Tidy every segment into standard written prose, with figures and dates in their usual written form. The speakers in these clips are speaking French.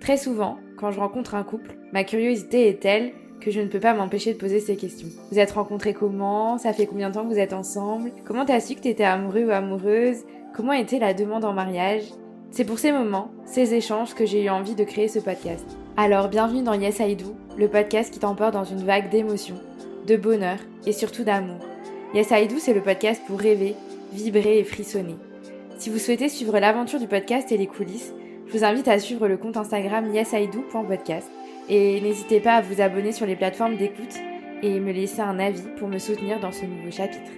Très souvent, quand je rencontre un couple, ma curiosité est telle que je ne peux pas m'empêcher de poser ces questions. Vous êtes rencontrés comment? Ça fait combien de temps que vous êtes ensemble? Comment t'as su que t'étais amoureux ou amoureuse? Comment était la demande en mariage? C'est pour ces moments, ces échanges que j'ai eu envie de créer ce podcast. Alors bienvenue dans Yes I Do, le podcast qui t'emporte dans une vague d'émotions, de bonheur et surtout d'amour. Yes I Do, c'est le podcast pour rêver, vibrer et frissonner. Si vous souhaitez suivre l'aventure du podcast et les coulisses, je vous invite à suivre le compte Instagram yesido.podcast et n'hésitez pas à vous abonner sur les plateformes d'écoute et me laisser un avis pour me soutenir dans ce nouveau chapitre.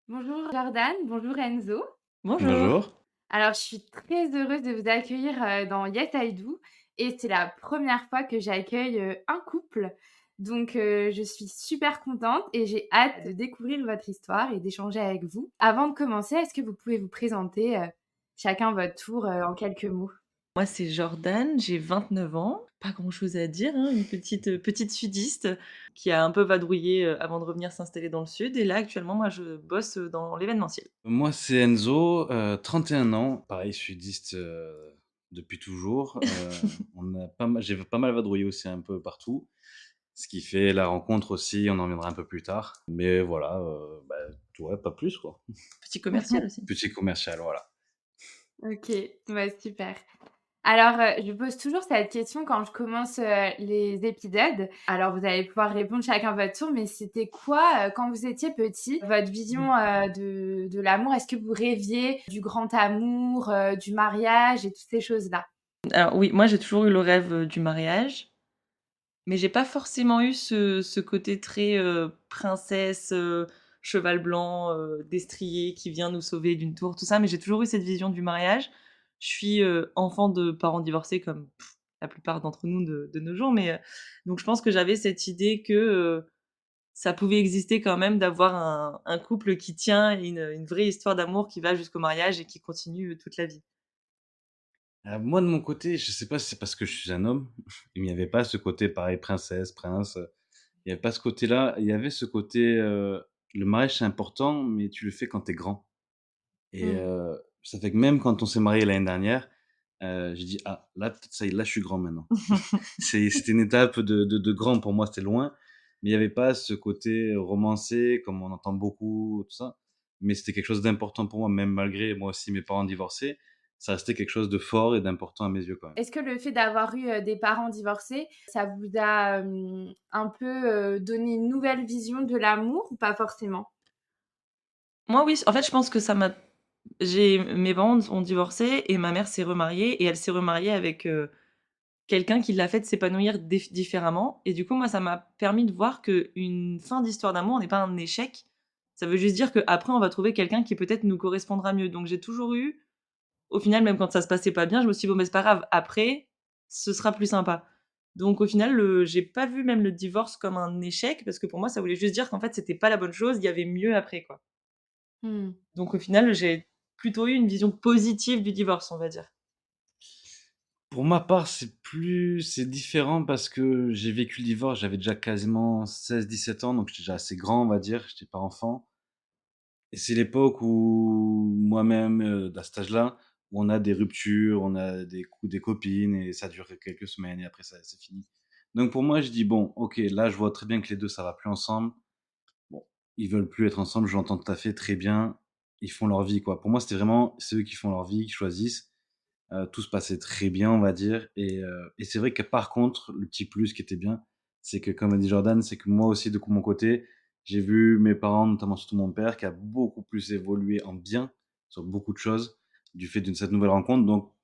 Bonjour Jordan, bonjour Enzo. Bonjour. Bonjour. Alors je suis très heureuse de vous accueillir dans Yes I Do et c'est la première fois que j'accueille un couple. Donc je suis super contente et j'ai hâte de découvrir votre histoire et d'échanger avec vous. Avant de commencer, est-ce que vous pouvez vous présenter chacun votre tour en quelques mots? Moi, c'est Jordan, j'ai 29 ans. Pas grand-chose à dire, hein, une petite sudiste qui a un peu vadrouillé, avant de revenir s'installer dans le sud et là, actuellement, moi, je bosse, dans l'événementiel. Moi, c'est Enzo, 31 ans, pareil sudiste, depuis toujours. J'ai pas mal vadrouillé aussi un peu partout, ce qui fait la rencontre aussi, on en reviendra un peu plus tard. Mais voilà, ouais, pas plus quoi. Petit commercial aussi. Petit commercial, voilà. Ok, bah super. Alors, je pose toujours cette question quand je commence les épisodes. Alors, vous allez pouvoir répondre chacun votre tour, mais c'était quoi, quand vous étiez petit, votre vision de l'amour? Est-ce que vous rêviez du grand amour, du mariage et toutes ces choses-là? Alors oui, moi, j'ai toujours eu le rêve, du mariage, mais j'ai pas forcément eu ce côté très, princesse, cheval blanc, destrier qui vient nous sauver d'une tour, tout ça, mais j'ai toujours eu cette vision du mariage. Je suis, enfant de parents divorcés comme la plupart d'entre nous de nos jours, mais donc je pense que j'avais cette idée que, ça pouvait exister quand même d'avoir un couple qui tient et une vraie histoire d'amour qui va jusqu'au mariage et qui continue, toute la vie. Moi, de mon côté, je sais pas si c'est parce que je suis un homme, il n'y avait pas ce côté pareil princesse, prince, il y avait pas ce côté-là. Il y avait ce côté, le mariage c'est important, mais tu le fais quand tu es grand. Et Mmh. ça fait que même quand on s'est marié l'année dernière, j'ai dit: «Ah, là, peut-être ça y est, là, je suis grand maintenant». C'était une étape de grand pour moi, c'était loin, mais il y avait pas ce côté romancé comme on entend beaucoup, tout ça. Mais c'était quelque chose d'important pour moi, même malgré moi aussi mes parents divorcés, ça restait quelque chose de fort et d'important à mes yeux quand même. Est-ce que le fait d'avoir eu, des parents divorcés, ça vous a, un peu, donné une nouvelle vision de l'amour ou pas forcément? Moi, oui, en fait, je pense que ça m'a j'ai mes parents ont divorcé et ma mère s'est remariée et elle s'est remariée avec, quelqu'un qui l'a fait s'épanouir différemment et du coup, moi, ça m'a permis de voir qu'une fin d'histoire d'amour n'est pas un échec. Ça veut juste dire qu'après, on va trouver quelqu'un qui peut-être nous correspondra mieux. Donc j'ai toujours eu au final, même quand ça se passait pas bien, je me suis dit: «Bon, mais c'est pas grave, après, ce sera plus sympa». Donc au final, j'ai pas vu même le divorce comme un échec parce que pour moi, ça voulait juste dire qu'en fait, c'était pas la bonne chose, il y avait mieux après, quoi. Mmh. Donc au final, j'ai plutôt eu une vision positive du divorce, on va dire. Pour ma part, c'est différent parce que j'ai vécu le divorce, j'avais déjà quasiment 16, 17 ans, donc j'étais déjà assez grand, on va dire, j'étais pas enfant. Et c'est l'époque où moi-même, à cet âge-là, où on a des ruptures, on a des copines et ça dure quelques semaines et après ça c'est fini. Donc pour moi, je dis: «Bon, OK, là, je vois très bien que les 2 ça va plus ensemble. Bon, ils veulent plus être ensemble, je l'entends tout à fait, très bien. Ils font leur vie, quoi». Pour moi, c'était vraiment c'est eux qui font leur vie, qui choisissent. Tout se passait très bien, on va dire et c'est vrai que par contre, le petit plus qui était bien, c'est que comme a dit Jordan, c'est que moi aussi de mon côté, j'ai vu mes parents, notamment surtout mon père, qui a beaucoup plus évolué en bien sur beaucoup de choses du fait de cette nouvelle rencontre donc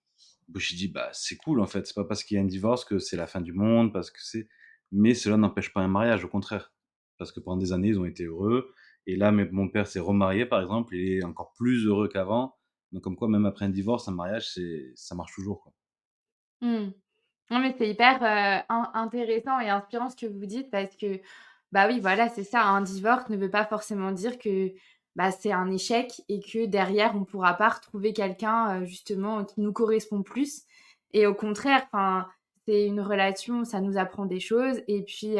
je me suis dit: «Bah, c'est cool en fait, c'est pas parce qu'il y a un divorce que c'est la fin du monde, parce que c'est» mais cela n'empêche pas un mariage, au contraire. Parce que pendant des années, ils ont été heureux et là, mon père s'est remarié, par exemple, il est encore plus heureux qu'avant donc comme quoi même après un divorce, un mariage, ça marche toujours, quoi. Mmh. Non, mais c'est hyper, intéressant et inspirant ce que vous dites parce que, bah, oui, voilà, c'est ça, un divorce ne veut pas forcément dire que, bah, c'est un échec et que derrière on pourra pas retrouver quelqu'un, justement qui nous correspond plus et au contraire, enfin, c'est une relation, ça nous apprend des choses et puis,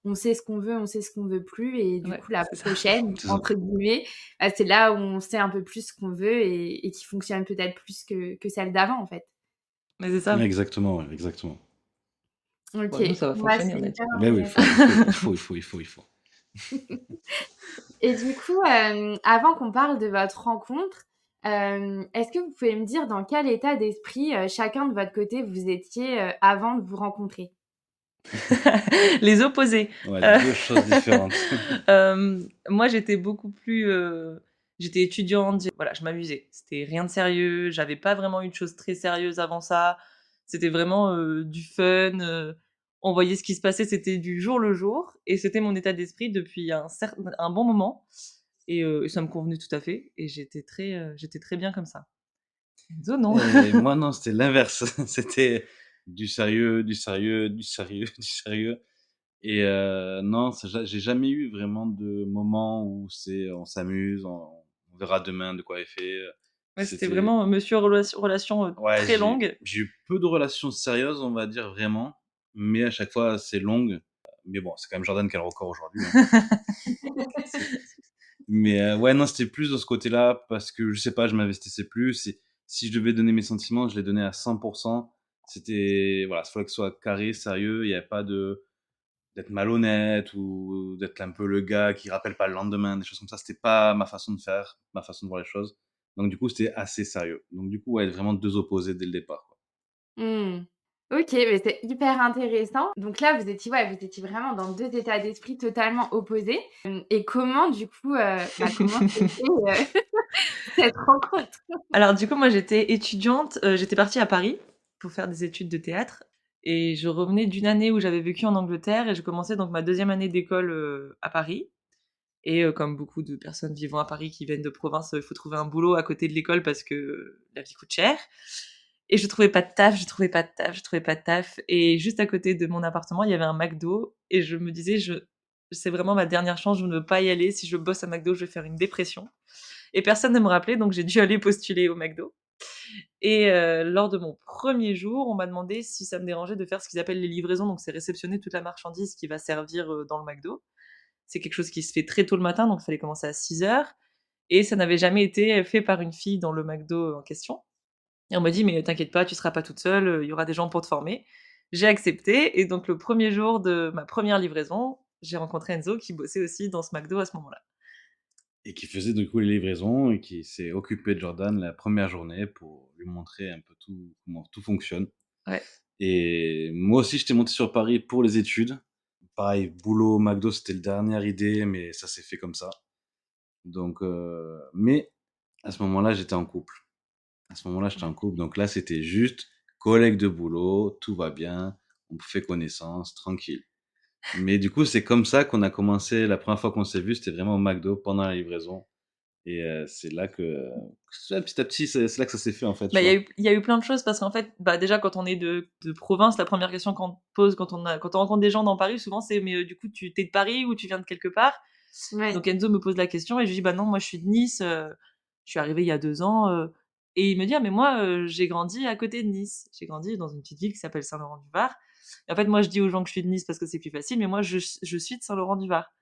on sait ce qu'on veut, on sait ce qu'on veut plus et du Ouais, coup la c'est ça. «prochaine» C'est ça. entre guillemets, bah, c'est là où on sait un peu plus ce qu'on veut et qui fonctionne peut-être plus que celle d'avant, en fait. Mais c'est ça. Exactement, ouais, exactement. OK. Bon, nous, ça va Bah, fonctionner, c'est on a dit. hyper Mais oui, intéressant. il faut. Et du coup, avant qu'on parle de votre rencontre, est-ce que vous pouvez me dire dans quel état d'esprit, chacun de votre côté vous étiez, avant de vous rencontrer? Les opposés. Ouais, Heu, 2 choses différentes. moi, j'étais beaucoup plus, j'étais étudiante, voilà, je m'amusais. C'était rien de sérieux, j'avais pas vraiment eu de choses très sérieuses avant ça. C'était vraiment, du fun, on voyait ce qui se passait, c'était du jour le jour et c'était mon état d'esprit depuis un bon moment et ça me convenait tout à fait et j'étais très bien comme ça. Enzo, non. Et moi, non, c'était l'inverse. C'était du sérieux, du sérieux, du sérieux, du sérieux. Et non, j'ai jamais eu vraiment de moment où c'est on s'amuse, on verra demain de quoi est fait. Ouais, c'était C'était vraiment, monsieur relation, ouais, très longue. j'ai eu peu de relations sérieuses, on va dire vraiment, mais à chaque fois assez longues. Mais bon, c'est quand même Jordan qui a le record aujourd'hui, hein. C'est mais ouais, non, c'était plus de ce côté-là parce que je sais pas, je m'investissais plus et si je devais donner mes sentiments, je les donnais à 100. C'était voilà, il fallait que ce soit carré, sérieux, il y avait pas de d'être malhonnête ou d'être un peu le gars qui rappelle pas le lendemain, des choses comme ça. C'était pas ma façon de faire, ma façon de voir les choses. Donc du coup, c'était assez sérieux. Donc du coup, ouais, vraiment 2 opposés dès le départ, quoi. Mmh. OK, mais c'est hyper intéressant. Donc là, vous étiez vraiment dans 2 états d'esprit totalement opposés. Et comment du coup, comment s'est fait, cette rencontre? Alors du coup, moi, j'étais étudiante, j'étais partie à Paris pour faire des études de théâtre et je revenais d'une année où j'avais vécu en Angleterre et je commençais donc ma deuxième année d'école, à Paris et comme beaucoup de personnes vivant à Paris qui viennent de province, il faut trouver un boulot à côté de l'école parce que la vie coûte cher et je trouvais pas de taf, je trouvais pas de taf, je trouvais pas de taf et juste à côté de mon appartement, il y avait un McDo et je me disais: «Je C'est vraiment ma dernière chance, je ne veux pas y aller. Si je bosse à McDo, je vais faire une dépression» et personne ne me rappelait donc j'ai dû aller postuler au McDo et lors de mon premier jour, on m'a demandé si ça me dérangeait de faire ce qu'ils appellent les livraisons, donc c'est réceptionner toute la marchandise qui va servir, dans le McDo. C'est quelque chose qui se fait très tôt le matin, donc il fallait commencer à 6 heures et ça n'avait jamais été fait par une fille dans le McDo en question et on m'a dit: «Mais t'inquiète pas, tu seras pas toute seule, il y aura des gens pour te former». J'ai accepté et donc le premier jour de ma première livraison, j'ai rencontré Enzo qui bossait aussi dans ce McDo à ce moment-là. Et qui faisait du coup les livraisons et qui s'est occupé de Jordan la première journée pour lui montrer un peu tout comment tout fonctionne. Ouais. Et moi aussi, j'étais monté sur Paris pour les études. Pareil, boulot, McDo, c'était la dernière idée, mais ça s'est fait comme ça. Donc mais à ce moment-là, j'étais en couple. À ce moment-là, j'étais en couple, donc là, c'était juste collègue de boulot, tout va bien, on fait connaissance, tranquille. Mais du coup, c'est comme ça qu'on a commencé la première fois qu'on s'est vu, c'était vraiment au McDo pendant la livraison et c'est là que petit à petit, c'est là que ça s'est fait, en fait, Bah, tu vois? il y a eu plein de choses parce qu'en fait, bah, déjà quand on est de province, la première question qu'on te pose quand on rencontre des gens dans Paris, souvent c'est: «Mais, du coup, tu es de Paris ou tu viens de quelque part?» Ouais. Donc Enzo me pose la question et je lui dis: «Bah non, moi je suis de Nice, je suis arrivé il y a 2 ans», et il me dit: «Ah mais moi, j'ai grandi à côté de Nice. J'ai grandi dans une petite ville qui s'appelle Saint-Laurent-du-Var» et en fait, moi je dis aux gens que je suis de Nice parce que c'est plus facile, mais moi je suis de Saint-Laurent-du-Var.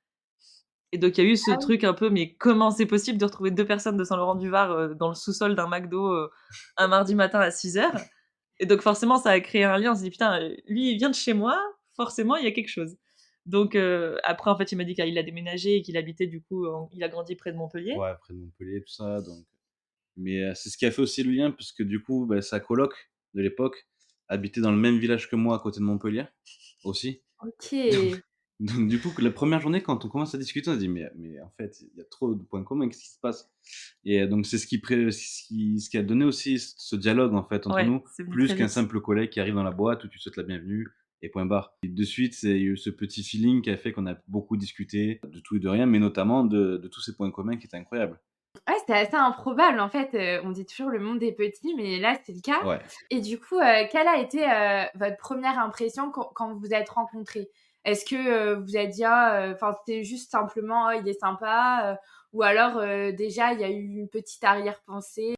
Et donc il y a eu ce truc un peu: «Mais comment c'est possible de retrouver 2 personnes de Saint-Laurent-du-Var, dans le sous-sol d'un McDo, un mardi matin à 6 heures. Et donc forcément ça a créé un lien. On s'est dit: «Putain, lui il vient de chez moi, forcément il y a quelque chose». Donc après en fait il m'a dit qu'il a déménagé et qu'il habitait du coup il a grandi près de Montpellier. Ouais, près de Montpellier, tout ça, donc mais c'est ce qui a fait aussi le lien puisque du coup, bah, sa coloc de l'époque habitait dans le même village que moi à côté de Montpellier, aussi. OK. Donc du coup, que la première journée quand on commence à discuter, on se dit: «Mais en fait, il y a trop de points communs, qu'est-ce qui se passe?» Et donc c'est ce qui a donné aussi ce dialogue en fait entre Ouais, nous, c'est venu plus très qu'un vite. simple collègue qui arrive dans la boîte où tu souhaites la bienvenue et point barre. Et de suite, c'est il y a eu ce petit feeling qui a fait qu'on a beaucoup discuté de tout et de rien, mais notamment de tous ces points communs qui étaient incroyables. Ouais, c'est assez improbable en fait, on dit toujours le monde est petit, mais là c'est le cas. Ouais. Et du coup, quelle a été, votre première impression quand vous vous êtes rencontrés? Est-ce que, vous vous êtes dit: «Ah, enfin c'était juste simplement: «Oh il est sympa», ou alors, déjà il y a eu une petite arrière-pensée?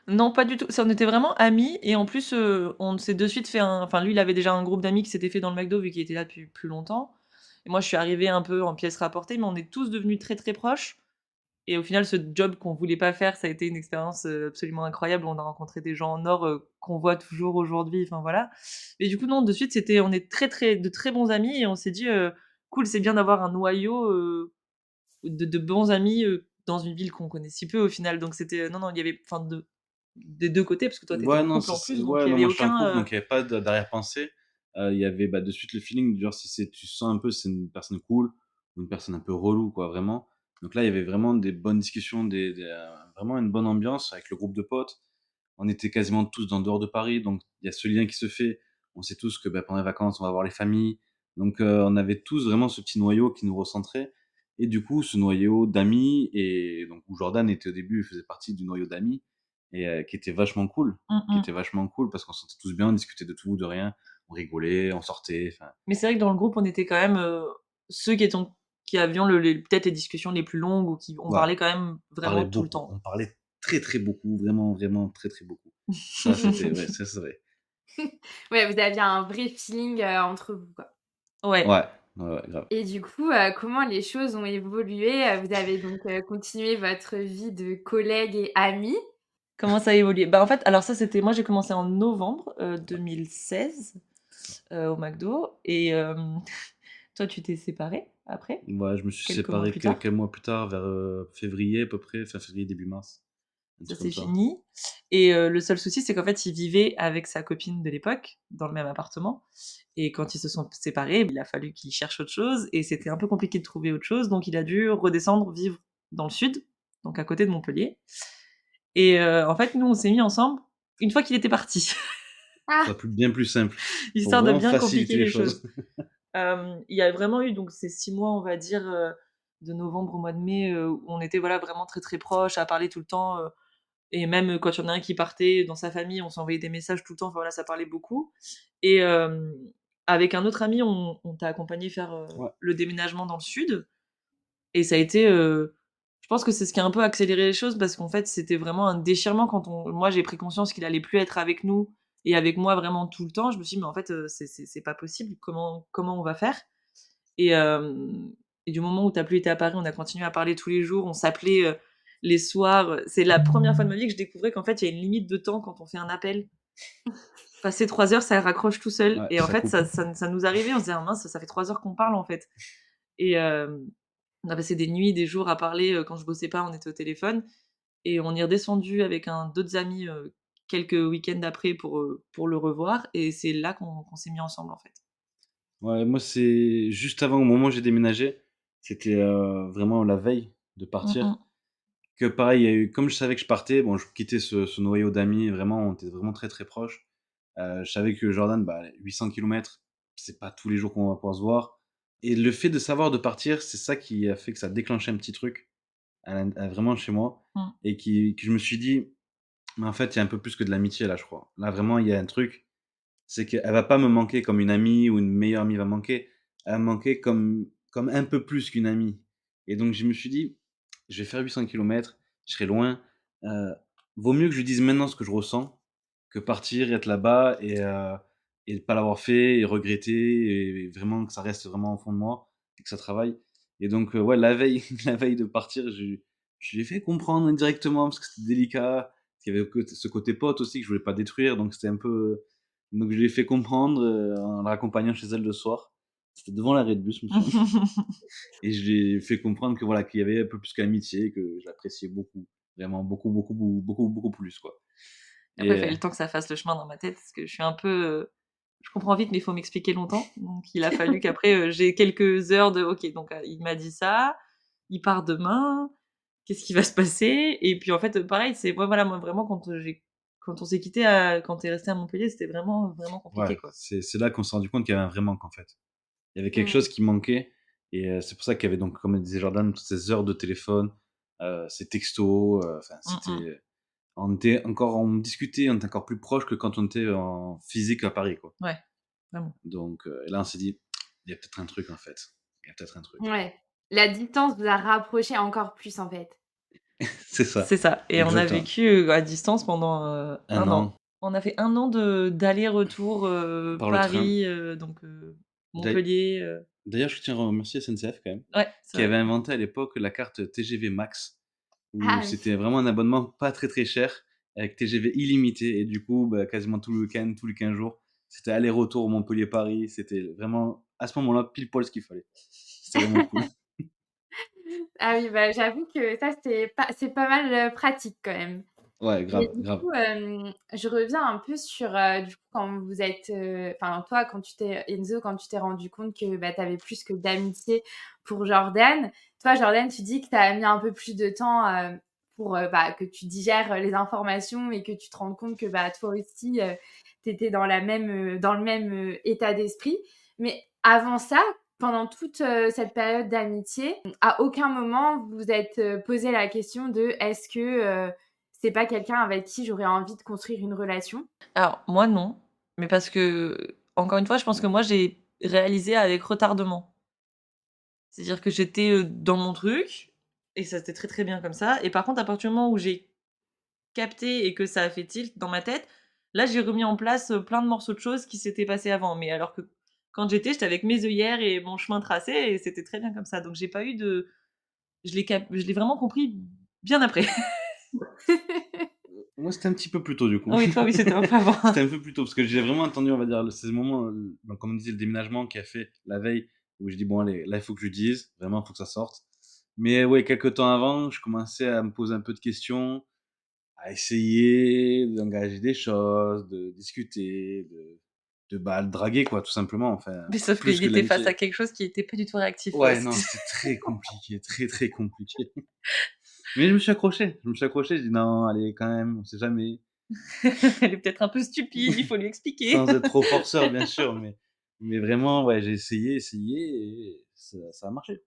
Non, pas du tout. Ça, on était vraiment amis et en plus, on s'est de suite fait enfin lui, il avait déjà un groupe d'amis qui s'était fait dans le McDo vu qu'il était là depuis plus longtemps et moi, je suis arrivée un peu en pièces rapportées, mais on est tous devenus très, très proches Et au final, ce job qu'on voulait pas faire, ça a été une expérience, absolument incroyable. On a rencontré des gens en or, qu'on voit toujours aujourd'hui, enfin voilà. Mais du coup, non, de suite, on est de très bons amis et on s'est dit, «Cool, c'est bien d'avoir un noyau, de bons amis, dans une ville qu'on connaît si peu au final». Donc c'était, non, non, il y avait enfin des 2 côtés, parce que toi, tu étais Ouais, en non, couple ça en c'est plus, donc ouais, il y non, avait moi je suis en aucun, couple, donc il y avait pas d'arrière-pensée. Il y avait, bah, de suite le feeling, genre si c'est tu sens un peu c'est une personne cool ou une personne un peu relou quoi, vraiment. Donc là, il y avait vraiment des bonnes discussions, vraiment une bonne ambiance avec le groupe de potes. On était quasiment tous en dehors de Paris, donc il y a ce lien qui se fait. On sait tous que, bah, pendant les vacances, on va voir les familles. Donc on avait tous vraiment ce petit noyau qui nous recentrait et du coup, ce noyau d'amis et donc où Jordan était au début, il faisait partie du noyau d'amis et qui était vachement cool. mmh Qui mh. était vachement cool parce qu'on se sentait tous bien, on discutait de tout, de rien, on rigolait, on sortait, enfin, Mais c'est vrai que dans le groupe, on était quand même, ceux qui avions les peut-être les discussions les plus longues, ou qui on ouais, parlait quand même on parlait vraiment tout le beaucoup, temps. on parlait très, très beaucoup, vraiment, vraiment très, très beaucoup. Ça, c'était ouais, ça, c'est vrai. Ouais, vous aviez un vrai feeling, entre vous, quoi. Ouais. Ouais, ouais, ouais, grave. Et du coup, comment les choses ont évolué? Vous avez donc, continué votre vie de collègues et amis. Comment ça a évolué? Bah, en fait, alors ça, c'était moi, j'ai commencé en novembre, 2016, au McDo, et toi, tu t'es séparé après, Ouais, je me suis quelques mois séparé plus tard. quelques mois plus tard, vers, février à peu près, fin février, début mars, un Ça, truc c'est comme ça. fini, et le seul souci, c'est qu'en fait, il vivait avec sa copine de l'époque, dans le même appartement, et quand ils se sont séparés, il a fallu qu'il cherche autre chose et c'était un peu compliqué de trouver autre chose, donc il a dû redescendre vivre dans le sud, donc à côté de Montpellier, et en fait, nous, on s'est mis ensemble une fois qu'il était parti, Ah! Bien plus simple, pour histoire de vraiment bien faciliter compliquer les les choses. choses. Il y a vraiment eu donc ces 6 mois, on va dire, de novembre au mois de mai, où on était, voilà, vraiment très, très proches, à parler tout le temps, et même quand il y en a un qui partait dans sa famille, on s'envoyait des messages tout le temps, enfin voilà, ça parlait beaucoup, et avec un autre ami, on t'a accompagné faire, Ouais. le déménagement dans le sud, et ça a été, je pense que c'est ce qui a un peu accéléré les choses, parce qu'en fait, c'était vraiment un déchirement quand moi j'ai pris conscience qu'il allait plus être avec nous et avec moi vraiment tout le temps. Je me suis dit: «Mais en fait, c'est pas possible, comment on va faire?» Et du moment où tu as plus été à Paris, on a continué à parler tous les jours, on s'appelait, les soirs. C'est la première fois de ma vie que je découvrais qu'en fait, il y a une limite de temps quand on fait un appel. Passé 3 heures, ça raccroche tout seul, Ouais, et en ça fait, coupe. ça nous arrivait, on se disait: «Ah mince, ça fait 3 heures qu'on parle, en fait», et on a passé des nuits, des jours à parler, quand je bossais pas, on était au téléphone, et on est redescendu avec d'autres amis, quelques week-ends après pour le revoir, et c'est là qu'on s'est mis ensemble, en fait. Ouais, moi, c'est juste avant, au moment où j'ai déménagé, c'était, vraiment la veille de Mmh partir. mh. Que pareil, il y a eu comme je savais que je partais, bon, je quittais ce noyau d'amis, vraiment, on était vraiment très, très proches. Je savais que Jordan, bah, 800 kilomètres, c'est pas tous les jours qu'on va pouvoir se voir et le fait de savoir de partir, c'est ça qui a fait que ça a déclenché un petit truc vraiment chez moi Mmh. et que je me suis dit: «Mais en fait, il y a un peu plus que de l'amitié là, je crois. Là, vraiment, il y a un truc, c'est qu'elle va pas me manquer comme une amie ou une meilleure amie va me manquer. Elle va me manquer comme un peu plus qu'une amie» et donc je me suis dit: «Je vais faire 800 kilomètres, je serai loin, heu, vaut mieux que je lui dise maintenant ce que je ressens, que partir, être là-bas et pas l'avoir fait et regretter et vraiment que ça reste vraiment au fond de moi et que ça travaille» et donc ouais, la veille la veille de partir, je lui ai fait comprendre indirectement parce que c'était délicat. Il y avait ce côté pote aussi que je voulais pas détruire, donc c'était un peu donc je lui ai fait comprendre, en la raccompagnant chez elle le soir. C'était devant l'arrêt de bus, je me souviens et je lui ai fait comprendre que voilà, qu'il y avait un peu plus qu'amitié, que je l'appréciais beaucoup, vraiment beaucoup, beaucoup, beaucoup, beaucoup plus, quoi Après, il et fallait le temps que ça fasse le chemin dans ma tête, parce que je suis un peu, je comprends vite, mais il faut m'expliquer longtemps. Donc il a fallu qu'après, j'ai quelques heures de: «OK, donc il m'a dit ça, il part demain, qu'est-ce qui va se passer?» Et puis en fait, pareil, c'est moi, voilà, moi vraiment quand on s'est quittés quand tu es resté à Montpellier, c'était vraiment, vraiment ouais, compliqué, quoi. c'est là qu'on s'est rendu compte qu'il y avait un vrai manque, en fait. Il y avait quelque Mmh. chose qui manquait et c'est pour ça qu'il y avait donc, comme disait Jordan, toutes ces heures de téléphone, ces textos, enfin Mmh mh. c'était on discutait, on était encore plus proches que quand on était en physique à Paris, quoi. Ouais, vraiment. Donc et là, on s'est dit: «Il y a peut-être un truc, en fait. Il y a peut-être un truc». Ouais. La distance vous a rapprochés encore plus, en fait. C'est ça, C'est ça, et on a exactement. vécu, à distance pendant, Un 1 an an. On a fait 1 an de d'aller-retour, par le train. Paris, donc D'ail Montpellier, d'ailleurs, je tiens à remercier SNCF quand même, ouais, c'est qui vrai. avait inventé à l'époque la carte TGV Max. où Ah oui. c'était vraiment un abonnement pas très, très cher avec TGV illimité et du coup, bah, quasiment tout le week-end, tous les 15 jours, c'était aller-retour Montpellier-Paris. C'était vraiment, à ce moment-là, pile poil ce qu'il fallait. C'était vraiment cool. Ah oui, bah, j'avoue que ça, c'est pas mal, pratique quand même. Ouais, Et grave, du grave. coup, je reviens un peu sur, du coup, quand vous êtes, enfin, toi, quand tu t'es Enzo, quand tu t'es rendu compte que, bah, tu avais plus que d'amitié pour Jordan. Toi, Jordan, tu dis que tu as mis un peu plus de temps, pour, bah, que tu digères, les informations et que tu te rendes compte que, bah, toi aussi, tu étais dans le même, état d'esprit. Mais avant ça, pendant toute, cette période d'amitié, à aucun moment vous vous êtes, posé la question de: «Est-ce que, c'est pas quelqu'un avec qui j'aurais envie de construire une relation?» Alors moi non, mais parce que, encore une fois, je pense que moi j'ai réalisé avec retardement. C'est-à-dire que j'étais, dans mon truc et ça c'était très, très bien comme ça et par contre à partir du moment où j'ai capté et que ça a fait tilt dans ma tête, là j'ai remis en place, plein de morceaux de choses qui s'étaient passées avant. Mais alors que quand j'étais avec mes œillères et mon chemin tracé et c'était très bien comme ça. Donc j'ai pas eu de je l'ai vraiment compris bien après. Moi, c'était un petit peu plus tôt, du coup. Oui, toi oui, c'était un peu avant. C'était un peu plus tôt parce que j'ai vraiment attendu, on va dire, c'est le moment, donc comme on disait, le déménagement qui a fait la veille où j'ai dit: «Bon allez, là, il faut que je lui dise, vraiment, il faut que ça sorte». Mais ouais, quelques temps avant, je commençais à me poser un peu de questions, à essayer d'engager des choses, de discuter, bah, le draguer quoi, tout simplement, enfin, Mais sauf plus qu'il que de était face l'amitié. à quelque chose qui était pas du tout réactif, Ouais, non, c'était c'était très compliqué, très, très compliqué. Mais je me suis accroché, j'ai dit: «Non, allez, quand même, on sait jamais». elle est peut-être un peu stupide, il faut lui expliquer. Sans être trop forceur, bien sûr, mais vraiment, ouais, j'ai essayé et ça a marché.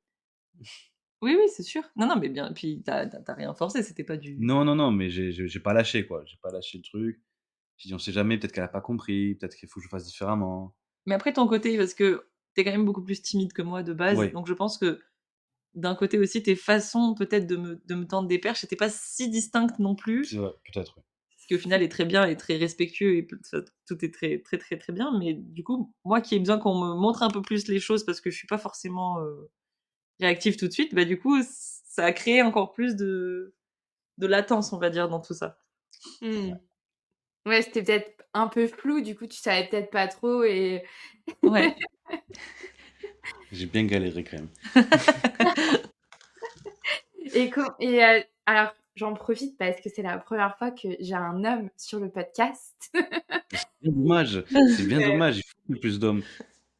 Oui, oui, c'est sûr. Non, non, mais bien puis tu as rien forcé, c'était pas du Non, non, non, mais j'ai pas lâché, quoi. J'ai pas lâché le truc. J'ai dit: «On sait jamais, peut-être qu'elle a pas compris, peut-être qu'il faut que je fasse différemment». mais après ton côté, parce que tu es quand même beaucoup plus timide que moi de base, Oui, donc je pense que d'un côté aussi tes façons peut-être de me tendre des perches étaient pas si distinctes non plus, c'est vrai, peut-être, oui. ce qui au final est très bien et très respectueux et ça tout est très, très, très, très bien, mais du coup, moi qui ai besoin qu'on me montre un peu plus les choses parce que je suis pas forcément, réactive tout de suite, bah, du coup, ça a créé encore plus de latence, on va dire, dans tout ça. Mmh. Ouais, c'était peut-être un peu flou, du coup, tu savais peut-être pas trop et Ouais. J'ai bien galéré quand même. alors j'en profite parce que c'est la première fois que j'ai un homme sur le podcast. C'est bien dommage, c'est bien dommage, il faut plus d'hommes.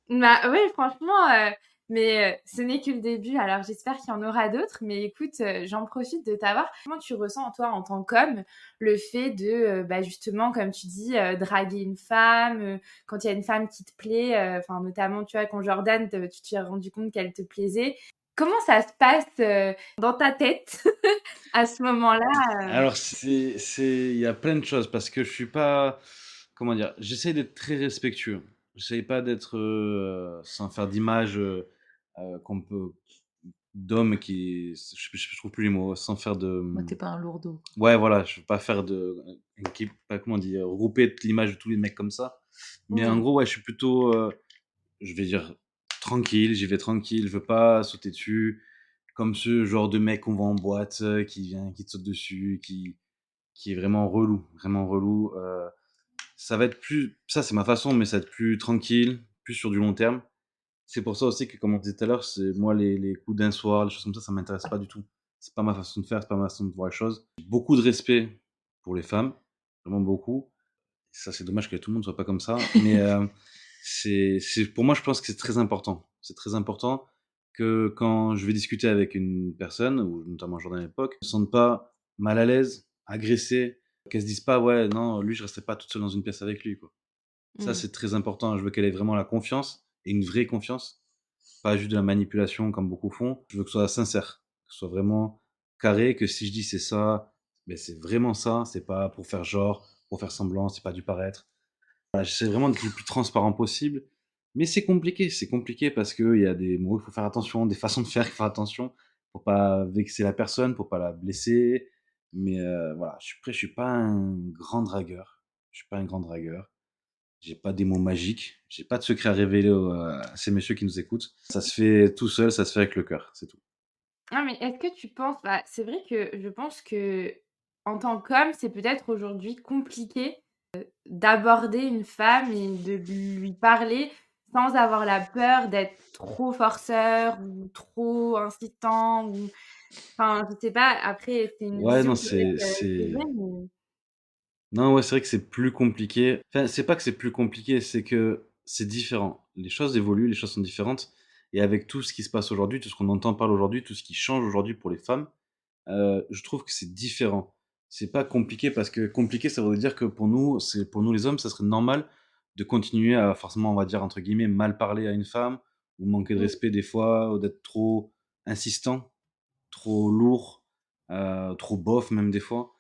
Bah, ouais, franchement, mais ce n'est que le début, alors j'espère qu'il y en aura d'autres, mais écoute, j'en profite de t'avoir. Comment tu ressens, toi, en tant qu'homme, le fait de, bah, justement, comme tu dis, draguer une femme, quand il y a une femme qui te plaît, enfin, notamment, tu vois, quand Jordan, tu t'es rendu compte qu'elle te plaisait. Comment ça se passe, dans ta tête à ce moment-là? Alors il y a plein de choses parce que je suis pas, comment dire? J'essaie d'être très respectueux. J'essaie pas d'être, sans faire d'image, qu'on peut d'homme qui je trouve plus les mots, sans faire de, Moi, tu pas un lourdeau. ouais, voilà, je veux pas faire de pas comment dire? Regrouper toute l'image de tous les mecs comme ça. Mais en Mmh. gros, ouais, je suis plutôt, je vais dire tranquille, j'y vais tranquille, je veux pas sauter dessus, comme ce genre de mec qu'on voit en boîte, qui vient, qui te saute dessus, qui est vraiment relou, ça va être plus ça c'est ma façon, mais ça va être plus tranquille, plus sur du long terme. C'est pour ça aussi que, comme on disait tout à l'heure, c'est moi les coups d'un soir, les choses comme ça m'intéresse pas du tout. C'est pas ma façon de faire, c'est pas ma façon de voir les choses. J'ai beaucoup de respect pour les femmes, vraiment beaucoup. Ça, c'est dommage que tout le monde soit pas comme ça, mais c'est pour moi, je pense que c'est très important. C'est très important que quand je vais discuter avec une personne, ou notamment Jordan à l'époque, ne se sente pas mal à l'aise, agressée, qu'elle se dise pas: «Ouais, non, lui, je resterai pas toute seule dans une pièce avec lui», quoi. Ça, Mmh. c'est très important. Je veux qu'elle ait vraiment la confiance et une vraie confiance, pas juste de la manipulation comme beaucoup font. Je veux que ce soit sincère, que ce soit vraiment carré, que si je dis c'est ça, mais c'est vraiment ça, c'est pas pour faire genre, pour faire semblant, c'est pas du paraître. Voilà, j'essaie vraiment d'être le plus transparent possible, mais c'est compliqué parce qu'il y a des mots, il faut faire attention, des façons de faire, il faut faire attention pour pas vexer la personne, pour pas la blesser. Mais voilà, je suis pas un grand dragueur. Je suis pas un grand dragueur. J'ai pas des mots magiques, j'ai pas de secret à révéler à ces messieurs qui nous écoutent. Ça se fait tout seul, ça se fait avec le cœur, c'est tout. Ah, mais est-ce que tu penses bah, c'est vrai que je pense que en tant qu'homme, c'est peut-être aujourd'hui compliqué d'aborder une femme et de lui parler sans avoir la peur d'être trop forceur ou trop insistant ou enfin, je sais pas, après c'est une Ouais, vision non, peut-être, que j'ai, mais non, ouais, c'est vrai que c'est plus compliqué. Enfin, c'est pas que c'est plus compliqué, c'est que c'est différent. Les choses évoluent, les choses sont différentes et avec tout ce qui se passe aujourd'hui, tout ce qu'on entend parler aujourd'hui, tout ce qui change aujourd'hui pour les femmes, je trouve que c'est différent. C'est pas compliqué parce que compliqué, ça voudrait dire que pour nous les hommes, ça serait normal de continuer à forcément, on va dire, entre guillemets, «mal parler» à une femme ou manquer de mmh, respect des fois ou d'être trop insistant. Trop lourd, trop bof même des fois.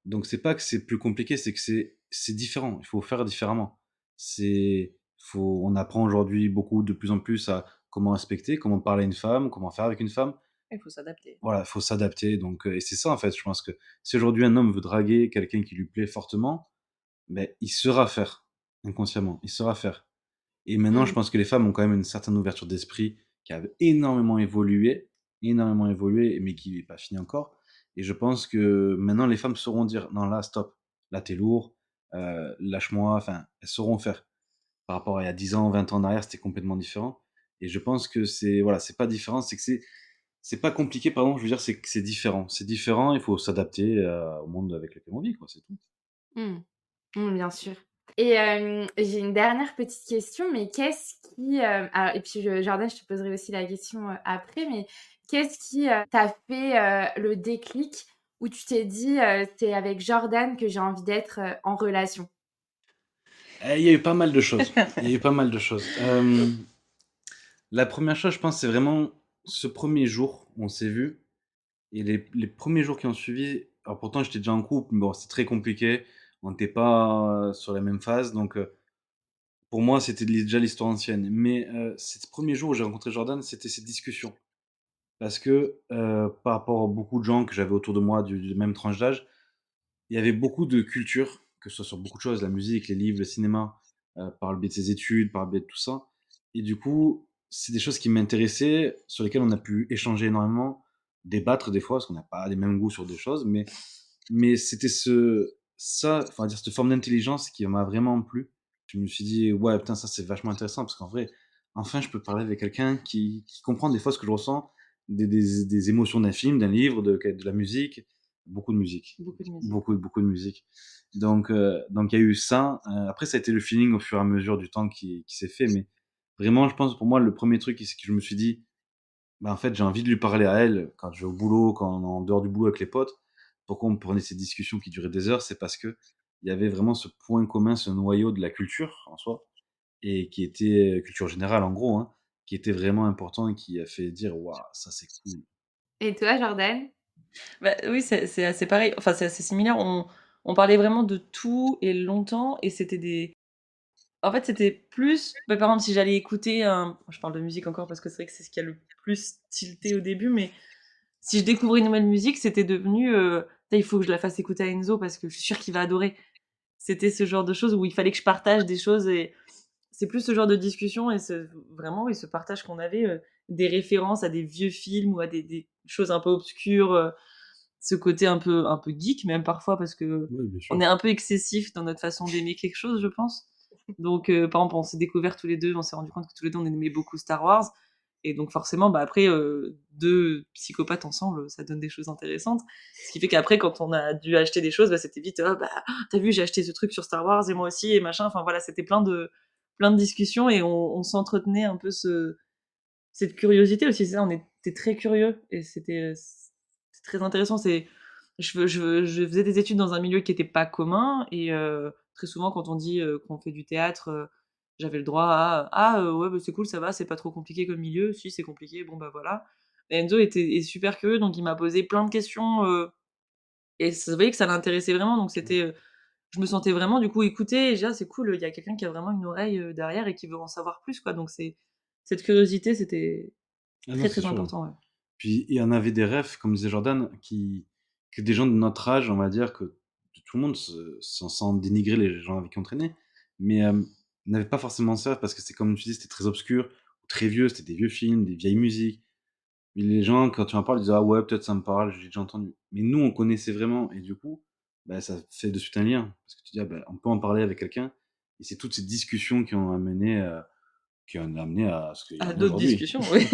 Donc c'est pas que c'est plus compliqué, c'est que c'est différent. Il faut faire différemment. On apprend aujourd'hui beaucoup de plus en plus à comment respecter, comment parler à une femme, comment faire avec une femme. Il faut s'adapter. Voilà, il faut s'adapter donc et c'est ça en fait, je pense que si aujourd'hui un homme veut draguer quelqu'un qui lui plaît fortement, beh, il saura faire, inconsciemment, il saura faire. Et maintenant, je mmh, pense que les femmes ont quand même une certaine ouverture d'esprit qui a énormément évolué, mais qui n'est pas fini encore. Et je pense que maintenant, les femmes sauront dire: «Non, là, stop, là, t'es lourd, lâche-moi». Enfin, elles sauront faire. Par rapport à il y a 10 ans, 20 ans en arrière, c'était complètement différent. Et je pense que c'est voilà, c'est pas différent, c'est que c'est pas compliqué, pardon, je veux dire, c'est que c'est différent. C'est différent, il faut s'adapter, au monde avec lequel on vit, quoi, c'est tout. mmh. Mmh, bien sûr et j'ai une dernière petite question, mais qu'est-ce qui, alors et puis Jordan, je te poserai aussi la question, après, mais qu'est-ce qui, t'a fait, le déclic où tu t'es dit, «C'est avec Jordan que j'ai envie d'être, en relation»? Il y a eu pas mal de choses. Il y a eu pas mal de choses. La première chose, je pense, c'est vraiment ce premier jour où on s'est vus et les premiers jours qui ont suivi. Alors pourtant, j'étais déjà en couple, mais bon, c'était très compliqué. On n'était pas, sur la même phase, donc pour moi, c'était déjà l'histoire ancienne. Mais ces premiers jours où j'ai rencontré Jordan, c'était cette discussion. Parce que, par rapport à beaucoup de gens que j'avais autour de moi du même tranche d'âge, il y avait beaucoup de culture, que ce soit sur beaucoup de choses, la musique, les livres, le cinéma, par le biais de ses études, par le biais de tout ça. Et du coup, c'est des choses qui m'intéressaient, sur lesquelles on a pu échanger énormément, débattre des fois, parce qu'on n'a pas les mêmes goûts sur des choses, mais c'était enfin dire cette forme d'intelligence qui m'a vraiment plu. Je me suis dit: «Ouais, putain, ça, c'est vachement intéressant», parce qu'en vrai, enfin, je peux parler avec quelqu'un qui comprend des fois ce que je ressens, des émotions d'un film, d'un livre, de la musique, beaucoup de musique, Beaucoup de musique, beaucoup, ouais. beaucoup de musique. Donc il y a eu ça, après ça a été le feeling au fur et à mesure du temps qui s'est fait, mais vraiment, je pense pour moi, le premier truc, c'est que je me suis dit: bah, en fait, j'ai envie de lui parler à elle quand je vais au boulot, quand on est en dehors du boulot avec les potes. Pourquoi on prenait ces discussions qui duraient des heures? C'est parce que il y avait vraiment ce point commun, ce noyau de la culture en soi et qui était culture générale en gros, hein, qui était vraiment important et qui a fait dire: «Waouh, ça c'est cool». Et toi, Jordan? Bah, oui, c'est assez pareil, enfin, c'est assez similaire. On parlait vraiment de tout et longtemps et c'était des en fait, c'était plus bah, par exemple, si j'allais écouter un je parle de musique encore parce que c'est vrai que c'est ce qui a le plus tilté au début, mais si je découvrais une nouvelle musique, c'était devenu, «Putain, il faut que je la fasse écouter à Enzo parce que je suis sûre qu'il va adorer». C'était ce genre de choses où il fallait que je partage des choses et c'est plus ce genre de discussion et ce vraiment, oui, ce partage qu'on avait, des références à des vieux films ou à des choses un peu obscures, ce côté un peu geek même parfois parce que Oui, bien on sûr. est un peu excessif dans notre façon d'aimer quelque chose, je pense. Donc par exemple, on s'est découverts tous les 2, on s'est rendu compte que tous les 2 on aimait beaucoup Star Wars et donc forcément, bah, après, 2 psychopathes ensemble, ça donne des choses intéressantes. Ce qui fait qu'après quand on a dû acheter des choses, bah, c'était vite: «Ah bah, tu vu, j'ai acheté ce truc sur Star Wars et moi aussi et machin». Enfin voilà, c'était plein de discussions et on s'entretenait un peu cette curiosité aussi, c'est ça, on était très curieux et c'est très intéressant. Je faisais des études dans un milieu qui était pas commun et très souvent quand on dit, qu'on fait du théâtre, j'avais le droit à: «Ah, ouais, bah, c'est cool, ça va, c'est pas trop compliqué comme milieu». «Si, c'est compliqué». Bon, bah, voilà. Et Enzo est super curieux, donc il m'a posé plein de questions, et ça se voyait que ça l'intéressait vraiment, donc je me sentais vraiment du coup écoutée et je dis: «Ah, c'est cool, il y a quelqu'un qui a vraiment une oreille, derrière et qui veut en savoir plus, quoi». Donc cette curiosité, c'était Ah non, très, c'est très sûr. important, ouais. Puis il y en avait des rêves, comme disait Jordan, que des gens de notre âge, on va dire que tout le monde sans dénigrer les gens avec qui on traînait, mais n'avaient pas forcément ça parce que c'est comme tu dis, c'était très obscur, très vieux, c'était des vieux films, des vieilles musiques. Mais les gens, quand tu en parles, ils disent: «Ah ouais, peut-être ça me parle, j'ai déjà entendu». Mais nous, on connaissait vraiment et du coup, bah, ça fait de suite un lien. Parce que tu dis: «Ah bah, on peut en parler avec quelqu'un» et c'est toutes ces discussions qui ont amené à ce qu'il y À en a d'autres aujourd'hui. discussions, oui.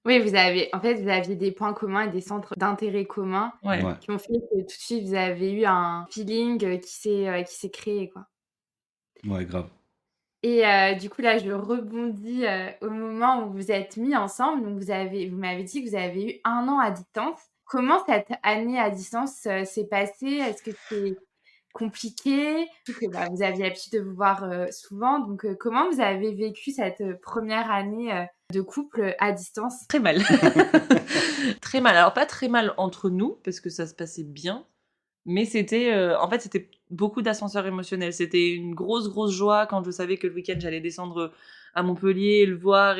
Oui, vous avez en fait, vous aviez des points communs et des centres d'intérêt communs Ouais. Ouais, qui ont fait que tout de suite vous avez eu un feeling, qui s'est créé, quoi. ouais, grave. Et du coup, là, je rebondis, au moment où vous êtes mis ensemble. Donc vous m'avez dit que vous avez eu 1 an à distance. Comment cette année à distance, s'est passée? Est-ce que c'est compliqué? Surtout que, bah, vous aviez l'habitude de vous voir, souvent. Donc comment vous avez vécu cette, 1re année, de couple, à distance? Très mal. Très mal. Alors pas très mal entre nous, parce que ça se passait bien, mais c'était, en fait, c'était beaucoup d'ascenseur émotionnel. C'était une grosse, grosse joie quand je savais que le week-end, j'allais descendre, à Montpellier, le voir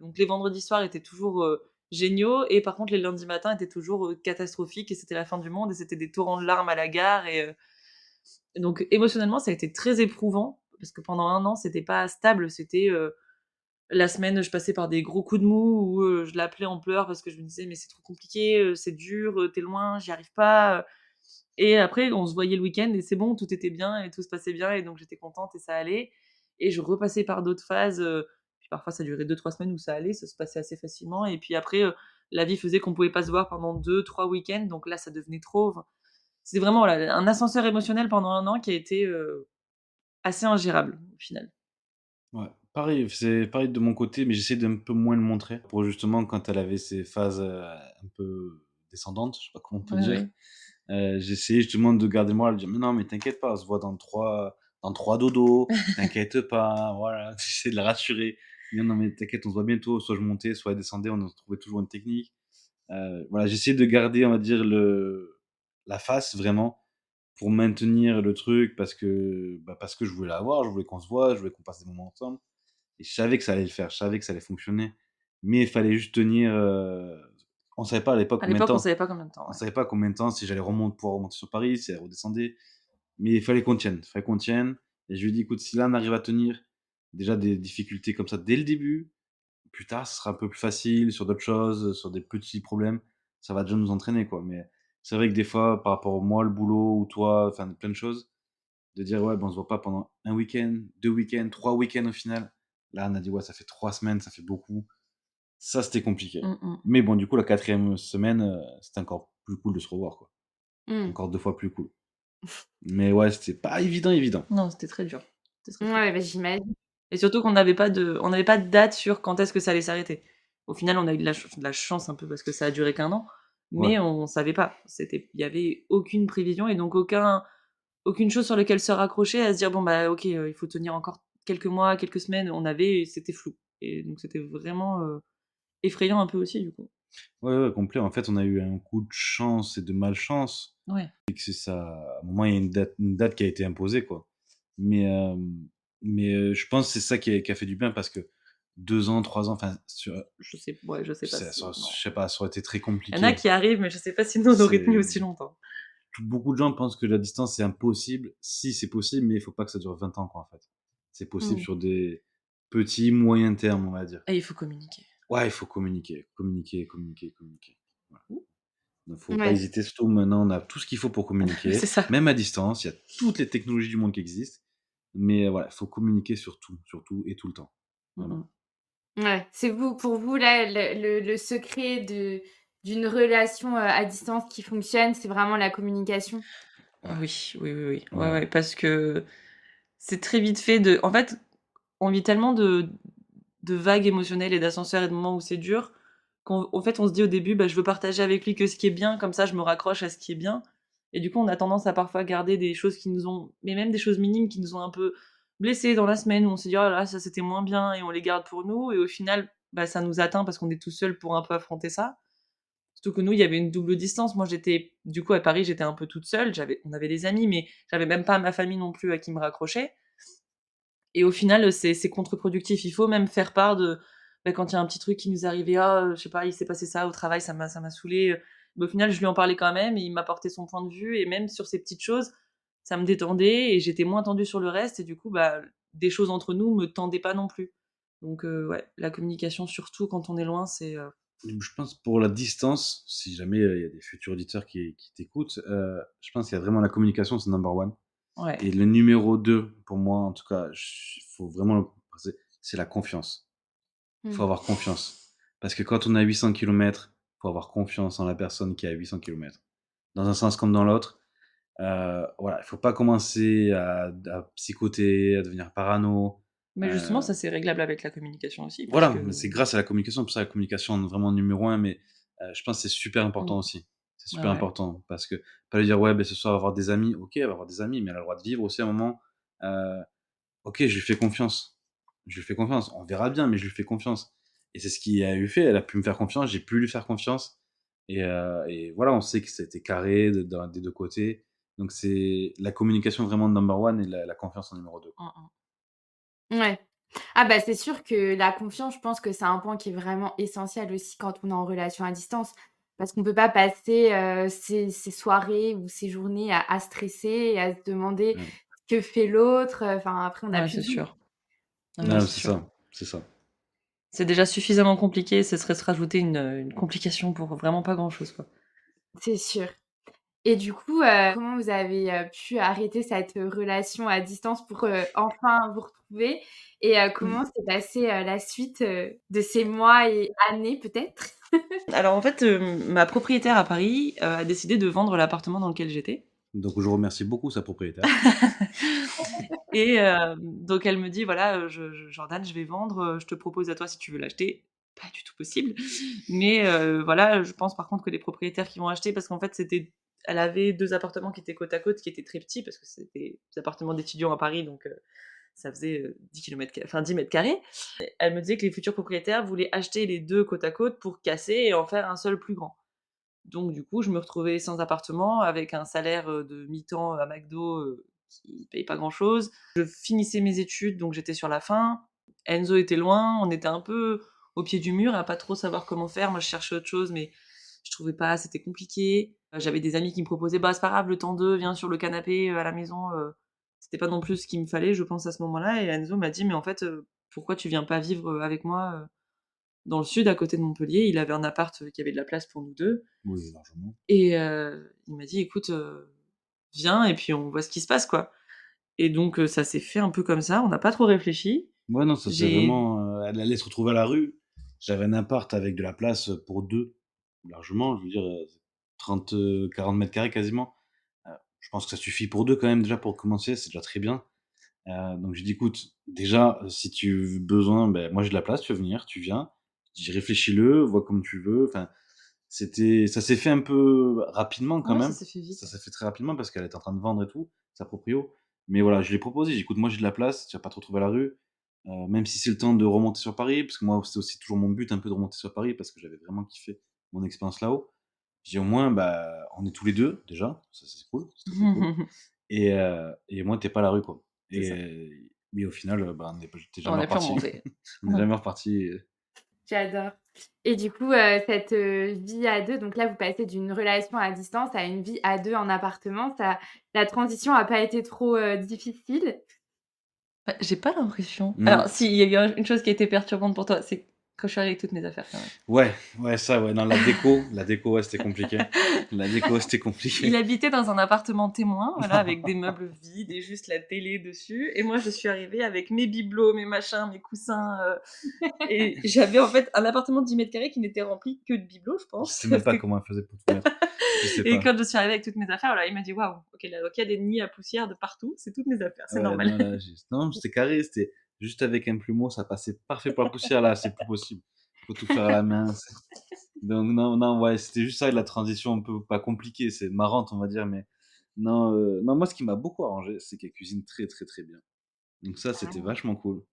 donc les vendredis soirs étaient toujours, géniaux et par contre les lundis matins étaient toujours, catastrophiques et c'était la fin du monde et c'était des torrents de larmes à la gare et donc émotionnellement, ça a été très éprouvant parce que pendant 1 an, c'était pas stable. C'était, la semaine, je passais par des gros coups de mou où, je l'appelais en pleurs parce que je me disais: «Mais c'est trop compliqué, c'est dur, tu loin, j'y arrive pas», et après on se voyait le week-end et c'est bon, tout était bien et tout se passait bien et donc j'étais contente et ça allait et je repassais par d'autres phases, puis parfois ça durait 2-3 semaines où ça allait, ça se passait assez facilement et puis après, la vie faisait qu'on pouvait pas se voir pendant 2-3 week-ends donc là ça devenait trop. Enfin, c'était vraiment, voilà, un ascenseur émotionnel pendant 1 an qui a été, assez ingérable au final. Ouais, pareil, c'est pareil de mon côté, mais j'essaie d'un peu moins le montrer pour justement quand elle avait ces phases, un peu descendantes, je sais pas comment on peut Ouais, dire. ouais. J'essayais justement de garder le moral, de dire: «Mais non, mais t'inquiète pas, on se voit dans 3 dodos, t'inquiète pas», voilà, j'essaie de la rassurer. «Non, non, mais t'inquiète, on se voit bientôt», soit je montais, soit elle descendait, on trouvait toujours une technique. Voilà, j'essayais de garder, on va dire, la face vraiment pour maintenir le truc parce que je voulais la voir, je voulais qu'on se voit, je voulais qu'on passe des moments ensemble. Et je savais que ça allait le faire, je savais que ça allait fonctionner, mais il fallait juste tenir, on savait pas à l'époque À combien de l'époque, on temps. savait pas combien de temps, On ouais. savait pas combien de temps, si j'allais pouvoir remonter sur Paris, si elle redescendait, mais il fallait qu'on tienne, il fallait qu'on tienne et je lui ai dit: «Écoute, si là on arrive à tenir déjà des difficultés comme ça dès le début, plus tard ce sera un peu plus facile sur d'autres choses, sur des petits problèmes, ça va déjà nous entraîner quoi». Mais c'est vrai que des fois par rapport à moi, le boulot ou toi, enfin plein de choses, de dire: «Ouais, ben, on se voit pas pendant un week-end, 2 week-ends, 3 week-ends au final». Là, on a dit: «Ouais, ça fait 3 semaines, ça fait beaucoup». Ça, c'était compliqué. Mmh mh. Mais bon, du coup, la 4e semaine, c'était encore plus cool de se revoir, quoi. Mmh. Encore 2 fois plus cool. Mais ouais, c'était pas évident, évident. Non, c'était très dur. C'était très, très dur Ouais, bah, j'imagine. et surtout qu'on n'avait pas de date sur quand est-ce que ça allait s'arrêter. Au final, on a eu de la chance un peu parce que ça a duré qu'1 an, Ouais. mais on savait pas. Il y avait aucune prévision et donc aucune chose sur laquelle se raccrocher à se dire: «Bon, bah, OK, il faut tenir encore quelques mois, quelques semaines». C'était flou et donc c'était vraiment, effrayant un peu aussi, du coup. Ouais, ouais, complet. En fait, on a eu un coup de chance et de malchance Ouais. et que c'est ça à un moment, il y a une date qui a été imposée, quoi. Mais je pense que c'est ça qui a fait du bien parce que 2 ans, 3 ans, enfin, Je sais pas si non. je sais pas, ça aurait été très Il y en a compliqué. qui arrivent, mais je sais pas si nous on aurait tenu C'est aussi longtemps. Beaucoup de gens pensent que la distance, c'est impossible. Si, c'est possible, mais il faut pas que ça dure 20 ans, quoi, en fait. C'est possible Mmh. sur des petits, moyens termes, on va dire. Et il faut communiquer. Ouais, il faut communiquer, communiquer, communiquer, communiquer. Voilà. Donc, faut pas Ouais. hésiter. Surtout maintenant, on a tout ce qu'il faut pour C'est communiquer, ça. même à distance. Il y a toutes les technologies du monde qui existent. Mais voilà, il faut communiquer sur tout et tout le temps. Mmh Vraiment. mh. Ouais, c'est vous pour vous là, le secret d'une relation, à distance qui fonctionne, c'est vraiment la communication? Ouais, Oui, oui, oui, oui. Ouais, ouais, ouais, parce que c'est très vite fait en fait, on vit tellement de vagues émotionnelles et d'ascenseurs et de moments où c'est dur, qu'en fait, on se dit au début: «Bah, je veux partager avec lui que ce qui est bien, comme ça je me raccroche à ce qui est bien» et du coup, on a tendance à parfois garder des choses qui nous ont mais même des choses minimes qui nous ont un peu blessés dans la semaine, où on s'est dit: «Oh là là, ça c'était moins bien» et on les garde pour nous et au final, bah, ça nous atteint parce qu'on est tout seul pour un peu affronter ça. Surtout que nous, il y avait une double distance. Moi, j'étais du coup, à Paris, j'étais un peu toute seule. On avait des amis, mais j'avais même pas ma famille non plus à qui me raccrocher et au final, c'est contre-productif. Il faut même faire part bah, quand il y a un petit truc qui nous est arrivé: «Ah, je sais pas, il s'est passé ça au travail, ça m'a saoulée», bah, au final, je lui en parlais quand même et il m'apportait son point de vue et même sur ces petites choses, ça me détendait et j'étais moins tendue sur le reste et du coup, bah, des choses entre nous me tendaient pas non plus. Donc ouais, la communication, surtout quand on est loin, c'est, Je pense pour la distance, si jamais, il y a des futurs auditeurs qui t'écoutent, je pense qu'il y a vraiment la communication, c'est number one. ouais. Et le numéro 2 pour moi, en tout cas, faut vraiment c'est la confiance. Il faut Mmh. avoir confiance. Parce que quand on est à 800 kilomètres, faut avoir confiance en la personne qui est à 800 kilomètres. Dans un sens comme dans l'autre. Voilà, il faut pas commencer à psychoter, à devenir parano. Mais justement, Heu, ça, c'est réglable avec la communication aussi puisque voilà, mais c'est grâce à la communication, pour ça la communication vraiment numéro un. Mais je pense que c'est super important mmh, aussi. C'est ouais, super ouais. important parce que pas lui dire: «Ouais, beh, ce soir, on va avoir des amis». OK, elle va avoir des amis, mais elle a le droit de vivre aussi à un moment. Heu, OK, je lui fais confiance. Je lui fais confiance. On verra bien, mais je lui fais confiance. Et c'est ce qui a eu fait. Elle a pu me faire confiance, j'ai pu lui faire confiance. Et voilà, on sait que c'était carré des 2 côtés. Donc c'est la communication vraiment number one et la confiance en numéro 2, quoi. Mmh mh. Ouais. Ah bah, c'est sûr que la confiance, je pense que c'est un point qui est vraiment essentiel aussi quand on est en relation à distance. Parce qu'on peut pas passer, ses soirées ou ses journées à stresser et à se demander Ouais. ce que fait l'autre, enfin après on n'a Ouais, plus c'est de vie. sûr. Non, non, Mmh, Non, c'est c'est sûr. ça, c'est ça. C'est déjà suffisamment compliqué, ce serait se rajouter une complication pour vraiment pas grand-chose, quoi. c'est sûr. Et du coup, comment vous avez, pu arrêter cette, relation à distance pour, enfin vous retrouver? Et Mmh. comment s'est passée, la suite, de ces mois et années peut-être? Alors en fait, ma propriétaire à Paris, a décidé de vendre l'appartement dans lequel j'étais. Donc je remercie beaucoup sa propriétaire. Et donc elle me dit: «Voilà, je Jordan, je vais vendre, je te propose à toi si tu veux l'acheter». Pas du tout possible. Mais voilà, je pense par contre que les propriétaires qui vont acheter parce qu'en fait, elle avait 2 appartements qui étaient côte à côte, qui étaient très petits parce que c'était des appartements d'étudiants à Paris, donc ça faisait, 10 kilomètres ca enfin 10 mètres carrés. Elle me disait que les futurs propriétaires voulaient acheter les 2 côte à côte pour casser et en faire un seul plus grand. Donc du coup, je me retrouvais sans appartement, avec un salaire, de mi-temps à McDo, qui paye pas grand-chose. Je finissais mes études, donc j'étais sur la fin. Enzo était loin, on était un peu au pied du mur à pas trop savoir comment faire. Moi, je cherchais autre chose, mais je trouvais pas, c'était compliqué. J'avais des amis qui me proposaient: «Bah, c'est pas grave, le temps d'eux, viens sur le canapé, à la maison», c'était pas non plus ce qu'il me fallait, je pense, à ce moment-là. Et Enzo m'a dit: «Mais en fait, pourquoi tu viens pas vivre, avec moi, dans le sud, à côté de Montpellier?» Il avait un appart, qui avait de la place pour nous 2. Oui, largement. Et il m'a dit: «Écoute, viens et puis on voit ce qui se passe, quoi». Et donc ça s'est fait un peu comme ça, on n'a pas trop réfléchi. Ouais, non, ça c'est J'ai vraiment, elle allait se retrouver à la rue. J'avais un appart avec de la place, pour 2 largement, je veux dire, 30, 40 mètres carrés quasiment. Je pense que ça suffit pour 2 quand même déjà pour commencer, c'est déjà très bien. Donc j'ai dit: «Écoute, déjà, si tu as besoin, ben moi j'ai de la place, tu veux venir, tu viens. J'ai dit: «Réfléchis-le, vois comme tu veux». Enfin, ça s'est fait un peu rapidement quand ouais, ça même. s'est fait Ça vite. s'est fait très rapidement parce qu'elle était en train de vendre et tout, sa proprio. Mais voilà, je lui ai proposé, j'ai dit: «Écoute, moi j'ai de la place, tu vas pas te retrouver à la rue, même si c'est le temps de remonter sur Paris», parce que moi, c'est aussi toujours mon but un peu de remonter sur Paris parce que j'avais vraiment kiffé mon expérience là-haut. J'ai dit: «Au moins, bah, on est tous les 2 déjà, ça c'est cool, c'est très cool et au moins tu pas à la rue, quoi». C'est ça. Mais au final, bah, tu On jamais a pu reparti. remonter. On n'est jamais reparti. J'adore. Et du coup, cette, vie à 2, donc là, vous passez d'une relation à distance à une vie à 2 en appartement. Ça la transition a pas été trop, difficile? Bah, j'ai pas l'impression. Non. Alors si, il y a eu une chose qui a été perturbante pour toi, c'est quand je suis arrivée avec toutes mes affaires, quand même. Ouais, ouais, ça, ouais, non, la déco, ouais, c'était compliqué. La déco, c'était Il compliqué. habitait dans un appartement témoin, voilà, avec des meubles vides et juste la télé dessus. Et moi, je suis arrivée avec mes bibelots, mes machins, mes coussins, et j'avais en fait un appartement de 10 mètres carrés qui n'était rempli que de bibelots, je Je pense, sais même parce pas que comment elle faisait pour tout mettre. Je sais et pas. quand je suis arrivée avec toutes mes affaires, voilà, il m'a dit: «Waouh, OK, là, donc il y a des nids à poussière de partout, c'est toutes mes affaires, c'est Ouais, normal». non, là, juste non, c'était carré, c'était juste avec un plumeau, ça passait parfait pour la poussière. Là, c'est plus possible. Faut tout faire à la main. Donc non, non, ouais, c'était juste ça, la transition un peu pas compliquée, c'est marrante, on va dire, mais non, non, moi, ce qui m'a beaucoup arrangé, c'est qu'elle cuisine très, très, très bien. Donc ça, c'était vachement cool.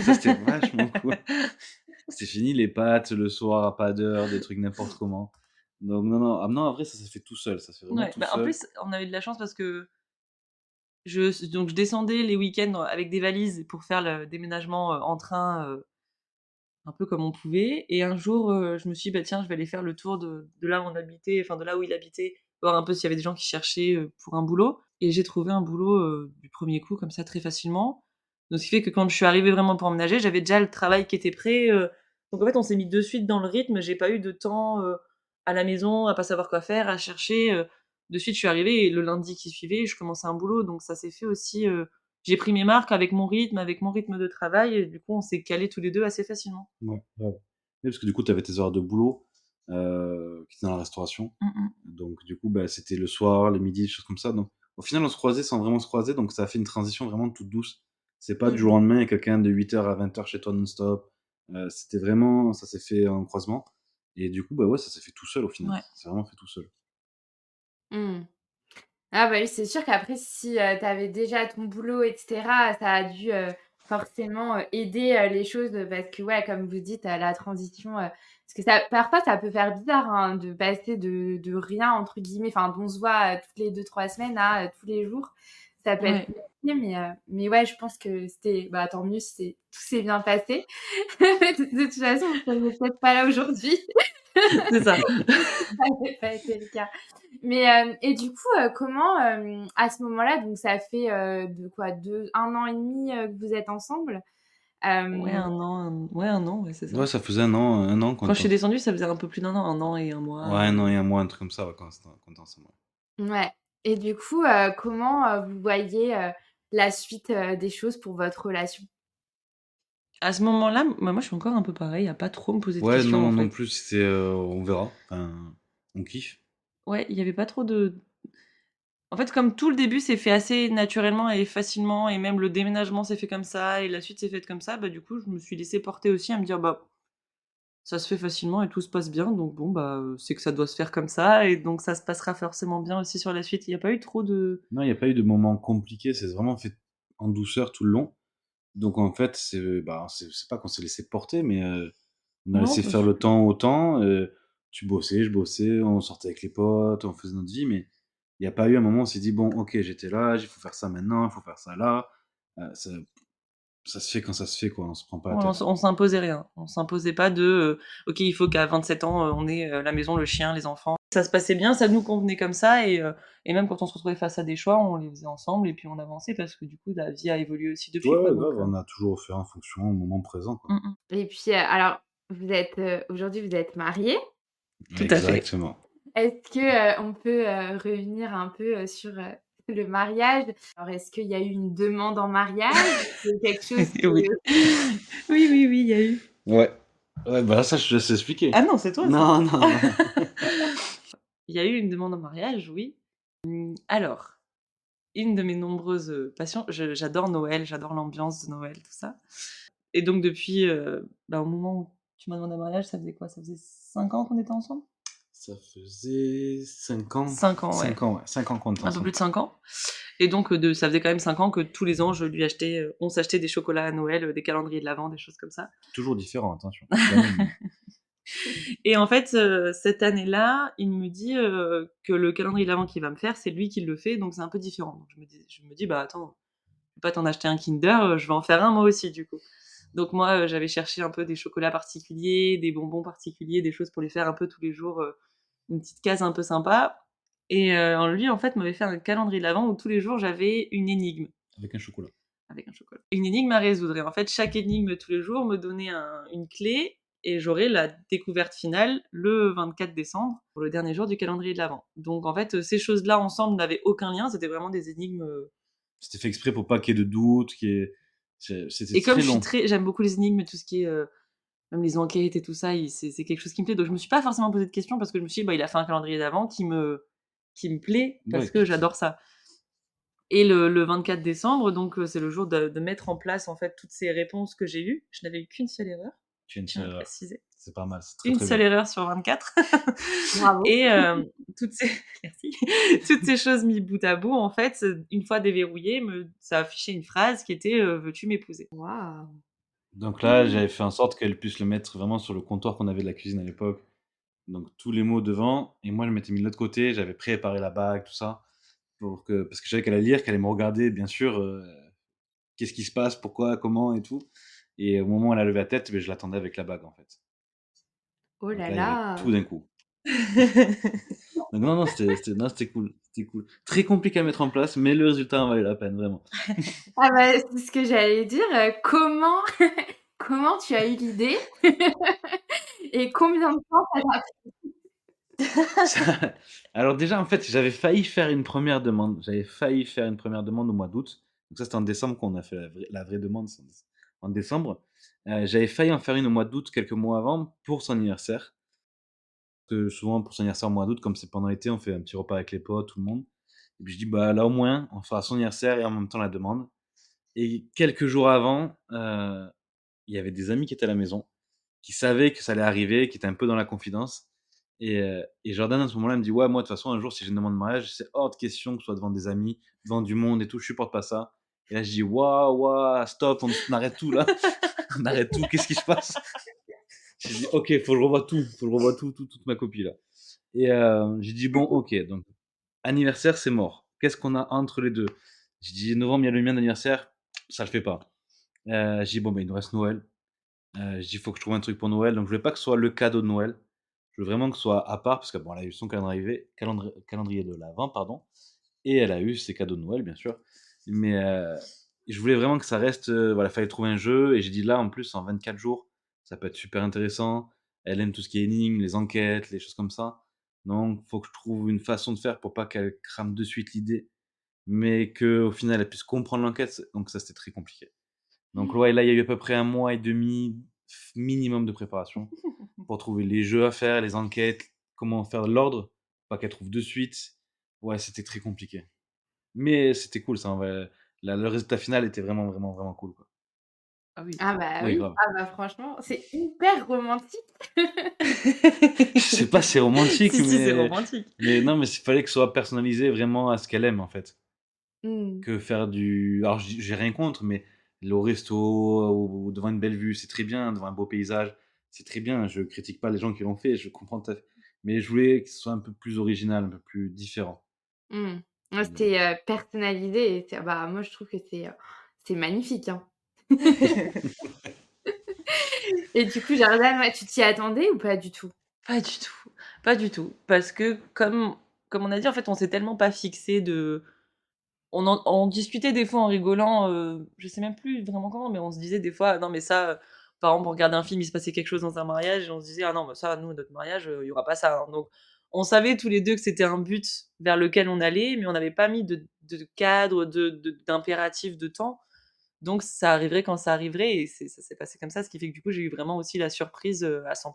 Ça, c'était vachement cool. C'est fini les pâtes le soir à pas d'heure, des trucs n'importe comment. Donc non, non, ah non, en vrai, ça s'est fait tout seul, ça s'est vraiment Ouais, tout bah, en seul. plus, on a eu de la chance parce que je descendais les week-ends avec des valises pour faire le déménagement, en train, un peu comme on pouvait. Et un jour, je me suis dit: «Bah, tiens, je vais aller faire le tour de là où on habitait, enfin de là où il habitait, voir un peu s'il y avait des gens qui cherchaient, pour un boulot». Et j'ai trouvé un boulot, du premier coup comme ça très facilement. Donc ce qui fait que quand je suis arrivée vraiment pour emménager, j'avais déjà le travail qui était prêt, donc en fait, on s'est mis de suite dans le rythme. J'ai pas eu de temps, à la maison, à pas savoir quoi faire, à chercher, de suite je suis arrivée et le lundi qui suivait, je commençais un boulot, donc ça s'est fait aussi, j'ai pris mes marques avec mon rythme de travail et du coup, on s'est calés tous les 2 assez facilement. Ouais, ouais. Oui, parce que du coup, tu avais tes heures de boulot, qui étaient dans la restauration. Mmh mh. Donc du coup, bah, c'était le soir, les midis, des choses comme ça. Donc au final, on se croisait sans vraiment se croiser, donc ça a fait une transition vraiment toute douce. C'est pas du Mmh. jour au lendemain, il y a quelqu'un de 8 heures à 20 heures chez toi non-stop. C'était vraiment ça s'est fait en croisement et du coup, bah, ouais, ça s'est fait tout seul au final. Ouais. Ça s'est vraiment fait tout seul. Mmh. Ah bah oui, c'est sûr qu'après si, tu avais déjà ton boulot et cetera, ça a dû, forcément, aider, les choses, parce que ouais, comme vous dites, la transition, parce que ça parfois ça peut faire bizarre, hein, de passer de «rien» entre guillemets, enfin d'on se voit, toutes les 2 3 semaines à, tous les jours. Ça peut être Ouais, compliqué mais ouais, je pense que c'était bah, tant mieux si tout s'est bien passé. De toute façon, vous seriez peut-être pas là aujourd'hui. c'est ça. Ça n'avait pas été le cas. Mais, et du coup, comment, à ce moment-là, donc ça fait, de quoi? 1 an et demi, que vous êtes ensemble? Ouais, Hem, 1 an, ouais, c'est ça. Ouais, ça faisait un an Quand qu'on je était suis ensemble. descendue, ça faisait un peu plus d'1 an, 1 an et 1 Ouais, mois, 1 an et 1 mois, un truc comme ça, ouais, quand on était ensemble, ouais. ouais, et du coup, comment, vous voyez, la suite, des choses pour votre relation? À ce moment-là, moi, je suis encore un peu pareil, à pas trop me poser de Ouais, questions, en non, non fait. plus, c'était, on verra, enfin, on kiffe. Ouais, il y avait pas trop de en fait, comme tout le début s'est fait assez naturellement et facilement et même le déménagement s'est fait comme ça et la suite s'est faite comme ça, bah, du coup, je me suis laissée porter aussi à me dire: «Bah, ça se fait facilement et tout se passe bien, donc bon, bah, c'est que ça doit se faire comme ça et donc ça se passera forcément bien aussi sur la suite». Il y a pas eu trop de Non, il y a pas eu de moments compliqués, c'est vraiment fait en douceur tout le long. Donc en fait, bah, c'est pas qu'on s'est laissé porter, mais on a non, laissé bah, faire le temps au temps, tu bossais, je bossais, on sortait avec les potes, on faisait notre vie, mais il y a pas eu un moment où on s'est dit: «Bon, OK, j'étais là, il faut faire ça maintenant, il faut faire ça là». Ça se fait quand ça se fait, quoi, on se prend pas la ouais, tête. on s'imposait rien. On s'imposait pas de, «OK, il faut qu'à 27 ans, on ait, la maison, le chien, les enfants». Ça se passait bien, ça nous convenait comme ça et même quand on se retrouvait face à des choix, on les faisait ensemble et puis on avançait parce que du coup, la vie a évolué aussi Ouais, depuis, quoi, ouais, donc grave, on a toujours fait en fonction au moment présent, quoi. mmh mh. Et puis, alors vous êtes, aujourd'hui vous êtes mariés. Tout à fait. Exactement. Est-ce que, on peut, revenir un peu, sur, le mariage? Alors est-ce qu'il y a eu une demande en mariage? C'est quelque chose Oui. que Oui, oui, oui, il y a eu. Ouais. Ouais, bah, là, ça, je te laisse expliquer. Ah non, c'est toi ça. Non, non, non. Il y a eu une demande en mariage, oui. Alors, une de mes nombreuses, passions, j'adore Noël, j'adore l'ambiance de Noël, tout ça et donc depuis, bah, au moment où tu m'as demandé en mariage, ça faisait quoi? Ça faisait 5 ans qu'on était ensemble? Ça faisait 5 ans. 5 ans, ouais, 5 ans, ouais, 5 ans qu'on était un peu ensemble. plus de 5 ans et donc ça faisait quand même 5 ans que tous les ans je lui achetais, on s'achetait des chocolats à Noël, des calendriers de l'avent, des choses comme ça. Toujours différent, attention. Jamais le même. Et en fait, cette année-là, il me dit, que le calendrier de l'avent qu'il va me faire, c'est lui qui le fait, donc c'est un peu différent. Donc je me dis: «Bah, attends, je vais pas t'en acheter un Kinder, je vais en faire un moi aussi, du coup». Donc moi, j'avais cherché un peu des chocolats particuliers, des bonbons particuliers, des choses pour lui faire un peu tous les jours, une petite case un peu sympa et lui, en fait, m'avait fait un calendrier de l'avent où tous les jours, j'avais une énigme Avec un chocolat. avec un chocolat. Une énigme à résoudre et en fait, chaque énigme tous les jours me donnait une clé et j'aurais la découverte finale le 24 décembre, pour le dernier jour du calendrier de l'avent. Donc en fait, ces choses-là ensemble n'avaient aucun lien, c'était vraiment des énigmes, C'était fait exprès pour pas qu'il y ait de doute, qu'il y ait c'était et comme très je suis long. très j'aime beaucoup les énigmes, tout ce qui est, même les enquêtes et tout ça, c'est quelque chose qui me plaît. Donc je me suis pas forcément posé de questions parce que je me suis dit: «Bah, il a fait un calendrier d'avent qui me plaît parce Ouais, que j'adore ça». Et le 24 décembre, donc c'est le jour de mettre en place, en fait, toutes ces réponses que j'ai eues. Je n'avais eu qu'une seule erreur, tu as une je tiens seule à erreur. préciser. C'est pas mal, c'est très, Une très bien. seule erreur sur 24 bravo. et toutes ces merci. Toutes ces choses mis bout à bout, en fait, une fois déverrouillées, ça affichait une phrase qui était, «Veux-tu m'épouser?» Waouh! Donc là, Mmh. j'avais fait en sorte qu'elle puisse le mettre vraiment sur le comptoir qu'on avait de la cuisine à l'époque. Donc tous les mots devant et moi je m'étais mis de l'autre côté, j'avais préparé la bague, tout ça, pour que parce que je savais qu'elle allait lire, qu'elle allait me regarder bien sûr, qu'est-ce qui se passe, pourquoi, comment et tout et au moment où elle a levé la tête, beh, je l'attendais avec la bague, en fait. Oh Donc là là, il y avait tout là! d'un coup. Donc non, non, non, c'était cool, c'était cool. Très compliqué à mettre en place, mais le résultat en valait la peine, vraiment. Ah bah, c'est ce que j'allais dire. Comment, comment tu as eu l'idée et combien de temps ça t'a Ça alors déjà, en fait, j'avais failli faire une première demande. J'avais failli faire une première demande au mois d'août. Donc ça, c'était en décembre qu'on a fait la vraie demande, c'est en décembre. J'avais failli en faire une au mois d'août, quelques mois avant, pour son anniversaire. Que souvent, pour son anniversaire au mois d'août, comme c'est pendant l'été, on fait un petit repas avec les potes, tout le monde. Et puis je dis: «Bah, là, au moins, on fera son anniversaire et en même temps la demande». Et quelques jours avant, il y avait des amis qui étaient à la maison, qui savaient que ça allait arriver, qui étaient un peu dans la confidence. Et Jordan, à ce moment-là, me dit: «Ouais, moi, de toute façon, un jour, si j'ai une demande de mariage, c'est hors de question que ce soit devant des amis, devant du monde et tout, je supporte pas ça». Et là, je dis: «Waouh, waouh, stop, on arrête tout là, on arrête tout, qu'est-ce qui se passe?» J'ai dit: «OK, faut que je revoie tout, faut que je revoie tout, toute ma copie là». Et j'ai dit: «Bon, OK, donc anniversaire, c'est mort. Qu'est-ce qu'on a entre les 2?» J'ai dit: «Novembre, il y a le mien d'anniversaire, ça le fait pas». J'ai dit: «Bon, ben, il nous reste Noël». Je dis: «Faut que je trouve un truc pour Noël», donc je voulais pas que ce soit le cadeau de Noël. Je veux vraiment que ce soit à part parce que bon, elle a eu son calendrier de l'avent, pardon, et elle a eu ses cadeaux de Noël, bien sûr. Mais je voulais vraiment que ça reste, voilà, fallait trouver un jeu et j'ai dit: «Là, en plus, en 24 jours, ça peut être super intéressant». Elle aime tout ce qui est énigmes, les enquêtes, les choses comme ça. Donc faut que je trouve une façon de faire pour pas qu'elle crame de suite l'idée, mais qu'au final, elle puisse comprendre l'enquête, donc ça, c'était très compliqué. Donc ouais, là, il y a eu à peu près un mois et demi minimum de préparation pour trouver les jeux à faire, les enquêtes, comment faire l'ordre, pas qu'elle trouve de suite. Ouais, c'était très compliqué. Mais c'était cool ça en vrai. Le résultat final était vraiment, vraiment, vraiment cool, quoi. Ah oui. Ah bah Oui, oui, grave. ah bah franchement, c'est hyper romantique. Je sais pas si c'est romantique, Si, si, c'est romantique. mais non, mais il fallait que ce soit personnalisé vraiment à ce qu'elle aime, en fait. Mmh. Que faire du alors j'ai rien contre, mais le resto ou devant une belle vue, c'est très bien, devant un beau paysage, c'est très bien. Je critique pas les gens qui l'ont fait, je comprends tout à fait. Mais je voulais que ce soit un peu plus original, un peu plus différent. Mmh. Ouais, Mmh. c'était, personnalisé et c'est bah, moi je trouve que c'est magnifique, hein. Et du coup, Jordan, ouais, tu t'y attendais ou pas du tout? Pas du tout, pas du tout. Parce que comme on a dit, en fait, on s'est tellement pas fixé de on discutait des fois en rigolant, je sais même plus vraiment comment, mais on se disait des fois: «Non mais ça», par exemple, on regardait un film, il se passait quelque chose dans un mariage et on se disait: «Ah non, bah ça, nous, notre mariage, il y aura pas ça, hein». Donc on savait tous les 2 que c'était un but vers lequel on allait, mais on n'avait pas mis de cadre, d'impératif de temps. Donc ça arriverait quand ça arriverait et ça s'est passé comme ça, ce qui fait que du coup, j'ai eu vraiment aussi la surprise, à 100.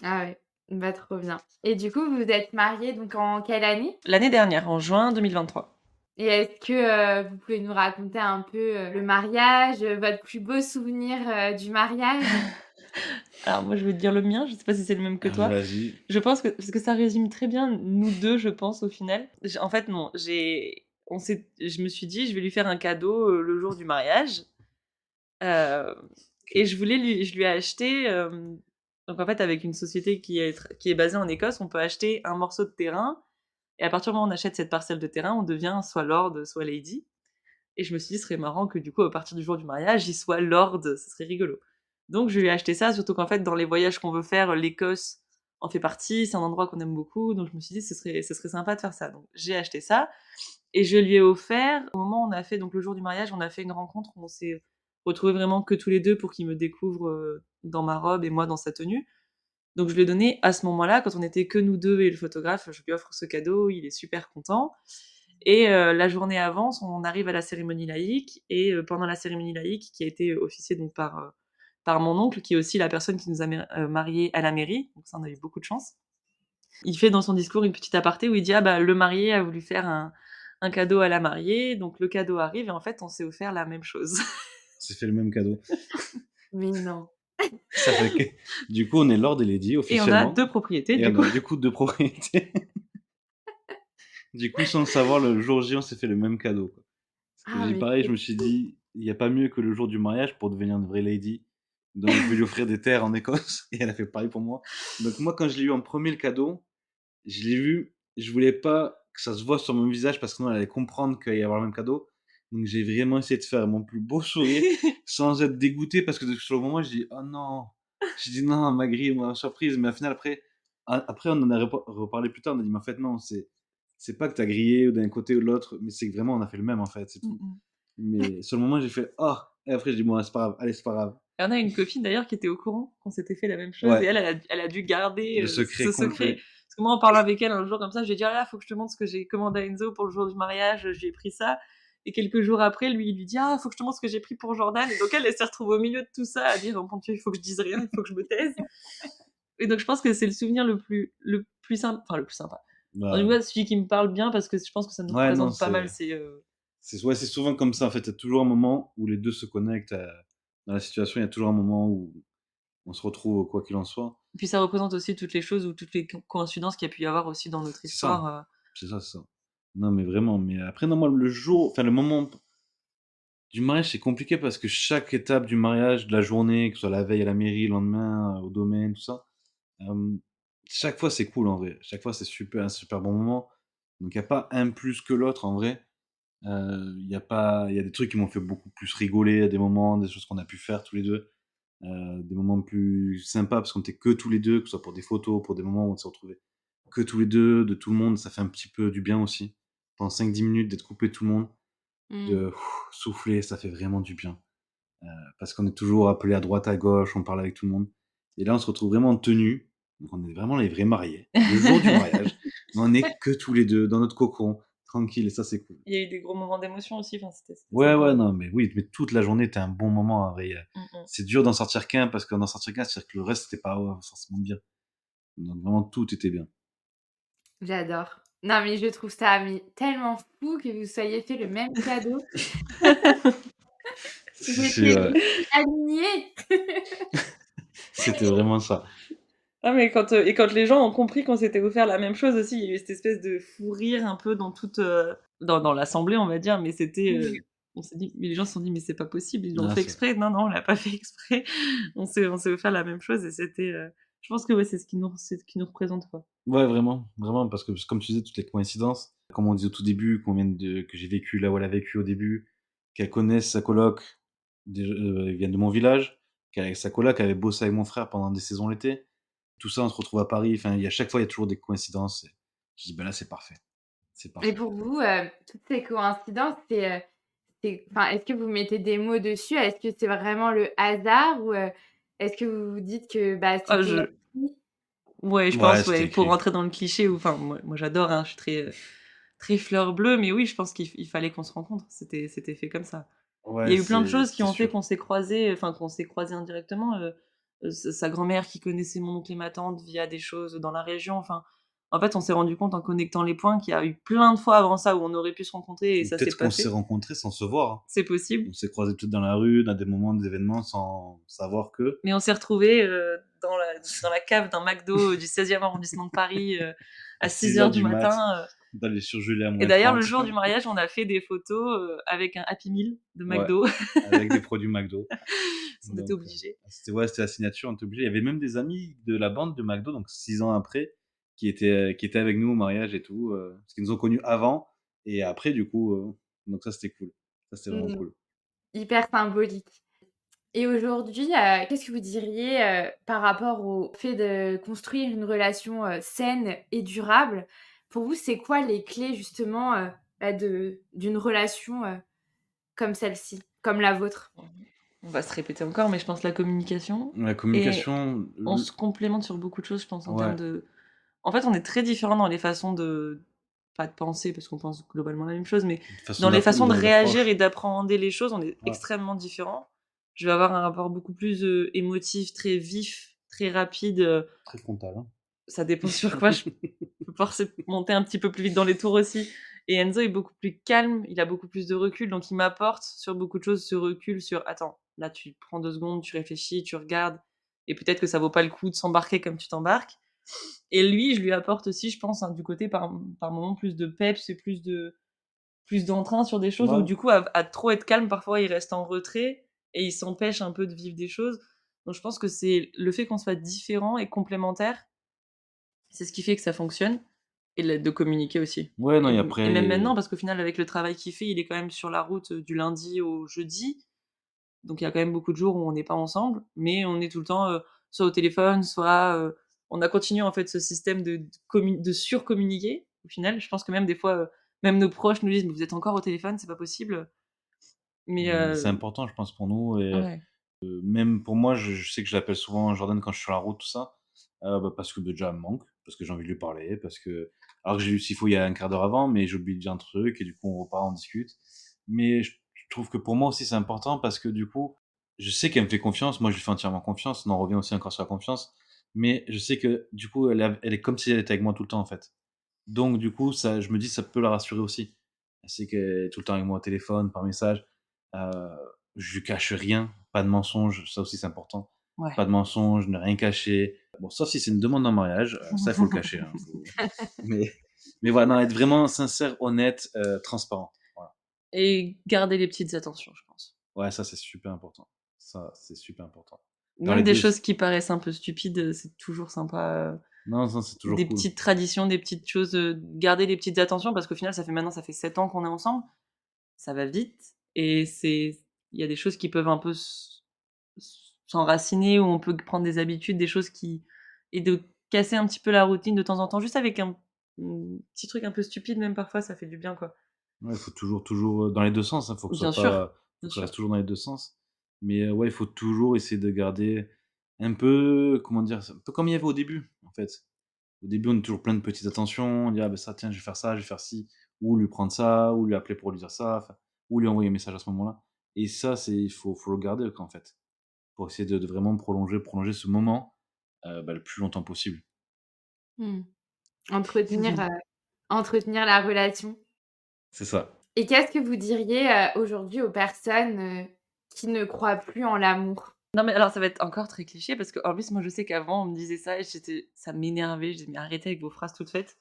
Ah ouais, bah, trop bien. Et du coup, vous vous êtes mariés donc en quelle année? L'année dernière, en juin 2023. Et est-ce que, vous pouvez nous raconter un peu, le mariage, votre plus beau souvenir, du mariage? Alors moi, je vais te dire le mien, je sais pas si c'est le même que toi. Vas-y. Je pense que parce que ça résume très bien nous 2, je pense, au final. J En fait, non, j'ai on s'est je me suis dit: «Je vais lui faire un cadeau, le jour du mariage». Heu et OK. je lui ai acheté, donc en fait, avec une société qui est basée en Écosse, on peut acheter un morceau de terrain et à partir du moment où on achète cette parcelle de terrain, on devient soit lord, soit lady. Et je me suis dit: «Ce serait marrant que du coup, à partir du jour du mariage, il soit lord, ce serait rigolo». Donc je lui ai acheté ça, surtout qu'en fait, dans les voyages qu'on veut faire, l'Écosse en fait partie, c'est un endroit qu'on aime beaucoup, donc je me suis dit: Ce serait sympa de faire ça». Donc j'ai acheté ça et je lui ai offert au moment où on a fait donc le jour du mariage, on a fait une rencontre où on s'est retrouvés vraiment que tous les 2 pour qu'il me découvre, dans ma robe et moi dans sa tenue. Donc je lui ai donné à ce moment-là, quand on était que nous 2 et le photographe, je lui offre ce cadeau, il est super content. Et la journée avant, on arrive à la cérémonie laïque et pendant la cérémonie laïque, qui a été officiée donc par mon oncle, qui est aussi la personne qui nous a mariés à la mairie, donc ça on a eu beaucoup de chance. Il fait dans son discours une petite aparté où il dit: «Ah bah, le marié a voulu faire un cadeau à la mariée», donc le cadeau arrive et en fait, on s'est offert la même chose. On s'est fait le même cadeau. Mais non. Ça fait que du coup, on est lord et lady Et on a officiellement 2 propriétés et du on coup. a du coup 2 propriétés. Du coup, sans le savoir, le jour J, on s'est fait le même cadeau, quoi. Ah J'ai mais pareil, je c'est me suis dit: «Il y a pas mieux que le jour du mariage pour devenir une vraie lady». Donc je vais lui offrir des terres en Écosse et elle a fait pareil pour moi. Donc moi, quand je l'ai eu en premier le cadeau, je l'ai vu, je voulais pas que ça se voit sur mon visage parce que sinon elle allait comprendre qu'il allait y avoir le même cadeau. Donc j'ai vraiment essayé de faire mon plus beau sourire sans être dégoûté parce que sur le moment, j'ai dit: «Oh non!» J'ai dit: «Non, elle m'a grillé ma surprise», mais au final après, après on en a reparlé plus tard, on a dit: «Mais en fait non, c'est pas que tu as grillé d'un côté ou de l'autre, mais c'est que vraiment on a fait le même en fait, c'est Mmh tout». mh. Mais sur le moment j'ai fait: «Ah!» et après j'ai dit: «Bon c'est pas grave, allez c'est pas grave». Et on a une copine d'ailleurs qui était au courant qu'on s'était fait la même chose et Ouais, elle a dû garder, le secret ce secret. complet. Parce que moi, en parlant avec elle un jour comme ça, je lui ai dit: «Ah là, faut que je te montre ce que j'ai commandé à Enzo pour le jour du mariage, je lui ai pris ça» et quelques jours après, lui, il lui dit: «Ah, faut que je te montre ce que j'ai pris pour Jordan» et donc elle s'est retrouvée au milieu de tout ça à dire: «Oh mon Dieu, il faut que je dise rien, il faut que je me taise» et donc je pense que c'est le souvenir le plus sympa, enfin le plus sympa. En tout Bah, cas, celui qui me parle bien parce que je pense que ça nous ouais non, représente pas mal, c'est, c'est souvent comme ça en fait, il y a toujours un moment où les 2 se connectent, dans la situation, il y a toujours un moment où on se retrouve quoi qu'il en soit. puis ça représente aussi toutes les choses ou toutes les coïncidences qu'il y a pu y avoir aussi dans notre C'est ça, histoire, c'est ça. Non mais vraiment, mais après non moi le jour enfin le moment du mariage, c'est compliqué parce que chaque étape du mariage, de la journée, que ce soit la veille à la mairie, le lendemain, au domaine, tout ça, hem, chaque fois c'est cool en vrai. Chaque fois c'est super un super bon moment. Donc il y a pas un plus que l'autre en vrai. Il y a des trucs qui m'ont fait beaucoup plus rigoler à des moments, des choses qu'on a pu faire tous les 2, des moments plus sympas parce qu'on était que tous les 2, que ce soit pour des photos, pour des moments où on s'est retrouvés que tous les 2, de tout le monde, ça fait un petit peu du bien aussi. Pendant 5-10 minutes d'être coupé de tout le monde, Mmh. de souffler, ça fait vraiment du bien. Parce qu'on est toujours appelé à droite, à gauche, on parle avec tout le monde. Et là, on se retrouve vraiment en tenue. Donc, on est vraiment les vrais mariés. Le jour du mariage, mais on est que tous les 2 dans notre cocon, tranquille, et ça, c'est cool. Il y a eu des gros moments d'émotion aussi, enfin, c'était Ouais, sympa, ouais, ouais. non, mais oui, mais toute la journée était un bon moment en vrai. Mmh mh. C'est dur d'en sortir qu'un parce qu'en sortir qu'un, c'est-à-dire que le reste, c'était pas forcément bien. Donc, vraiment, tout était bien. J'adore. Non, mais je trouve ça mais tellement fou que vous soyez fait le même cadeau. Vous étiez Ouais, alignés. c'était vraiment ça. Ah mais quand les gens ont compris qu'on s'était offert la même chose aussi, il y a eu cette espèce de fou rire un peu dans toute, dans l'assemblée, on va dire, mais c'était, Mmh. on s'est dit mais les gens se sont dit: «Mais c'est pas possible, ils l'ont Ah, fait exprès». Non, non, on l'a pas fait exprès. On s'est offert la même chose et c'était, je pense que ouais, c'est ce qui nous représente, quoi. ouais, vraiment, vraiment, parce que comme tu disais, toutes les coïncidences, comme on dit au tout début, que j'ai vécu là où elle a vécu au début, qu'elle connaisse sa coloc, ils viennent de mon village, sa coloc avait bossé avec mon frère pendant des saisons l'été. Tout ça, on se retrouve à Paris, enfin, il y a chaque fois, il y a toujours des coïncidences. Et je dis: «Ben là, c'est parfait, c'est Et parfait». pour vous, toutes ces coïncidences, enfin, est-ce que vous mettez des mots dessus? Est-ce que c'est vraiment le hasard ou, est-ce que vous vous dites que, bah, Ah c'était je écrit? Ouais, je Ouais, pense, c'était ouais, pour écrit. rentrer dans le cliché ou enfin, moi j'adore, hein, je suis très, très fleur bleue, mais oui, je pense qu'il fallait qu'on se rencontre. C'était fait comme ça. Il y Ouais, a eu plein de choses qui c'est ont fait sûr. qu'on s'est croisés, enfin qu'on s'est croisés indirectement, sa grand-mère qui connaissait mon oncle et ma tante via des choses dans la région, enfin, en fait, on s'est rendu compte en connectant les points qu'il y a eu plein de fois avant ça où on aurait pu se rencontrer et Ou ça s'est peut-être pas qu'on s'est fait. rencontrés sans se voir, hein. C'est possible, On s'est croisés peut-être dans la rue, dans des moments, des événements sans savoir que. mais on s'est retrouvés, dans la cave d'un McDo, du 16e arrondissement de Paris, À à six 6 heures heures du du mat, matin. dans les surgelés à Et d'ailleurs, le -30. jour du mariage, on a fait des photos, avec un Happy Meal de Ouais, McDo. avec des produits McDo. On était Donc, obligés. c'était la signature, on était obligés. Il y avait même des amis de la bande de McDo, donc 6 ans après, qui étaient avec nous au mariage et tout, parce qu'ils nous ont connus avant et après du coup, donc ça c'était cool. Ça c'était vraiment Mmh. cool. Hyper symbolique. Et aujourd'hui, qu'est-ce que vous diriez, par rapport au fait de construire une relation, saine et durable? Pour vous, c'est quoi les clés justement, bah, d'une relation, comme celle-ci, comme la vôtre? On va se répéter encore, mais je pense la communication La et communication, on se complémente sur beaucoup de choses, je pense, en termes ouais, de en fait, on est très différents dans les façons de pas de penser, parce qu'on pense globalement la même chose, mais de façon dans les façons de réagir et l'approche. d'appréhender les choses, on est Ouais, extrêmement différents. Je vais avoir un rapport beaucoup plus, émotif, très vif, très rapide, très frontal, hein. ça dépend sur quoi je peux forcer monter un petit peu plus vite dans les tours aussi et Enzo est beaucoup plus calme, il a beaucoup plus de recul, donc il m'apporte sur beaucoup de choses ce recul sur: «Attends, là tu prends 2 secondes, tu réfléchis, tu regardes et peut-être que ça vaut pas le coup de s'embarquer comme tu t'embarques» et lui, je lui apporte aussi, je pense, du côté par moments plus de peps et plus d'entrain sur des choses où Ouais, du coup à trop être calme, parfois il reste en retrait et il s'empêche un peu de vivre des choses. Donc je pense que c'est le fait qu'on soit différents et complémentaires, c'est ce qui fait que ça fonctionne et de communiquer aussi. ouais, non Et et et même après maintenant, parce qu'au final, avec le travail qu'il fait, il est quand même sur la route, du lundi au jeudi. Donc il y a quand même beaucoup de jours où on n'est pas ensemble, mais on est tout le temps, soit au téléphone, soit, on a continué en fait ce système de surcommuniquer. Au final, je pense que même des fois, même nos proches nous disent: «Mais vous êtes encore au téléphone, c'est pas possible». Mais Mais c'est important, je pense, pour nous et ouais, même pour moi, je sais que je l'appelle souvent Jordan quand je suis sur la route, tout ça, parce que, déjà, elle me manque, parce que j'ai envie de lui parler, parce que alors que j'ai eu s'il faut, il y a un quart d'heure avant, mais j'oublie de dire un truc et du coup, on repart, on discute. Mais je trouve que pour moi aussi, c'est important parce que du coup, je sais qu'elle me fait confiance. Moi, je lui fais entièrement confiance. On en revient aussi encore sur la confiance. Mais je sais que du coup, elle est comme si elle était avec moi tout le temps, en fait. Donc du coup, ça je me dis: «Ça peut la rassurer aussi». Elle sait qu'elle est tout le temps avec moi au téléphone, par message, heu, je lui cache rien, pas de mensonges, ça aussi c'est important. ouais. Pas de mensonges, ne rien cacher. Bon, sauf si c'est une demande en mariage, ça il faut le cacher, hein, faut mais mais voilà, non, être vraiment sincère, honnête, transparent. Voilà. Et garder les petites attentions, je pense. Ouais, ça c'est super important. Ça, c'est super important. Dans Même les des 2 choses qui paraissent un peu stupides, c'est toujours sympa, non, ça c'est toujours des cool. petites traditions, des petites choses, garder les petites attentions parce qu'au final, ça fait 7 ans qu'on est ensemble, ça va vite et il y a des choses qui peuvent un peu s'enraciner ou on peut prendre des habitudes, des choses qui et de casser un petit peu la routine de temps en temps, juste avec un, petit truc un peu stupide même parfois, ça fait du bien, quoi. Ouais, il faut toujours, dans les 2 sens, hein, Bien sûr, faut bien que ça reste sûr. toujours dans les 2 sens. Mais, ouais, il faut toujours essayer de garder un peu, comment dire? C'est un peu comme il y avait au début, en fait. Au début, on est toujours plein de petites attentions, on dit: «Ah bah ça, tiens, je vais faire ça, je vais faire ci», ou lui prendre ça, ou lui appeler pour lui dire ça, enfin, ou lui envoyer un message à ce moment-là. Et ça, il faut le garder, quoi, en fait, pour essayer de vraiment prolonger ce moment, le plus longtemps possible. Mmh. Entretenir, entretenir la relation. C'est ça. Et qu'est-ce que vous diriez, aujourd'hui aux personnes, qui ne croient plus en l'amour? Non, mais alors ça va être encore très cliché parce qu'en plus, moi, je sais qu'avant, on me disait ça et ça m'énervait. Je disais: «Mais arrêtez avec vos phrases toutes faites».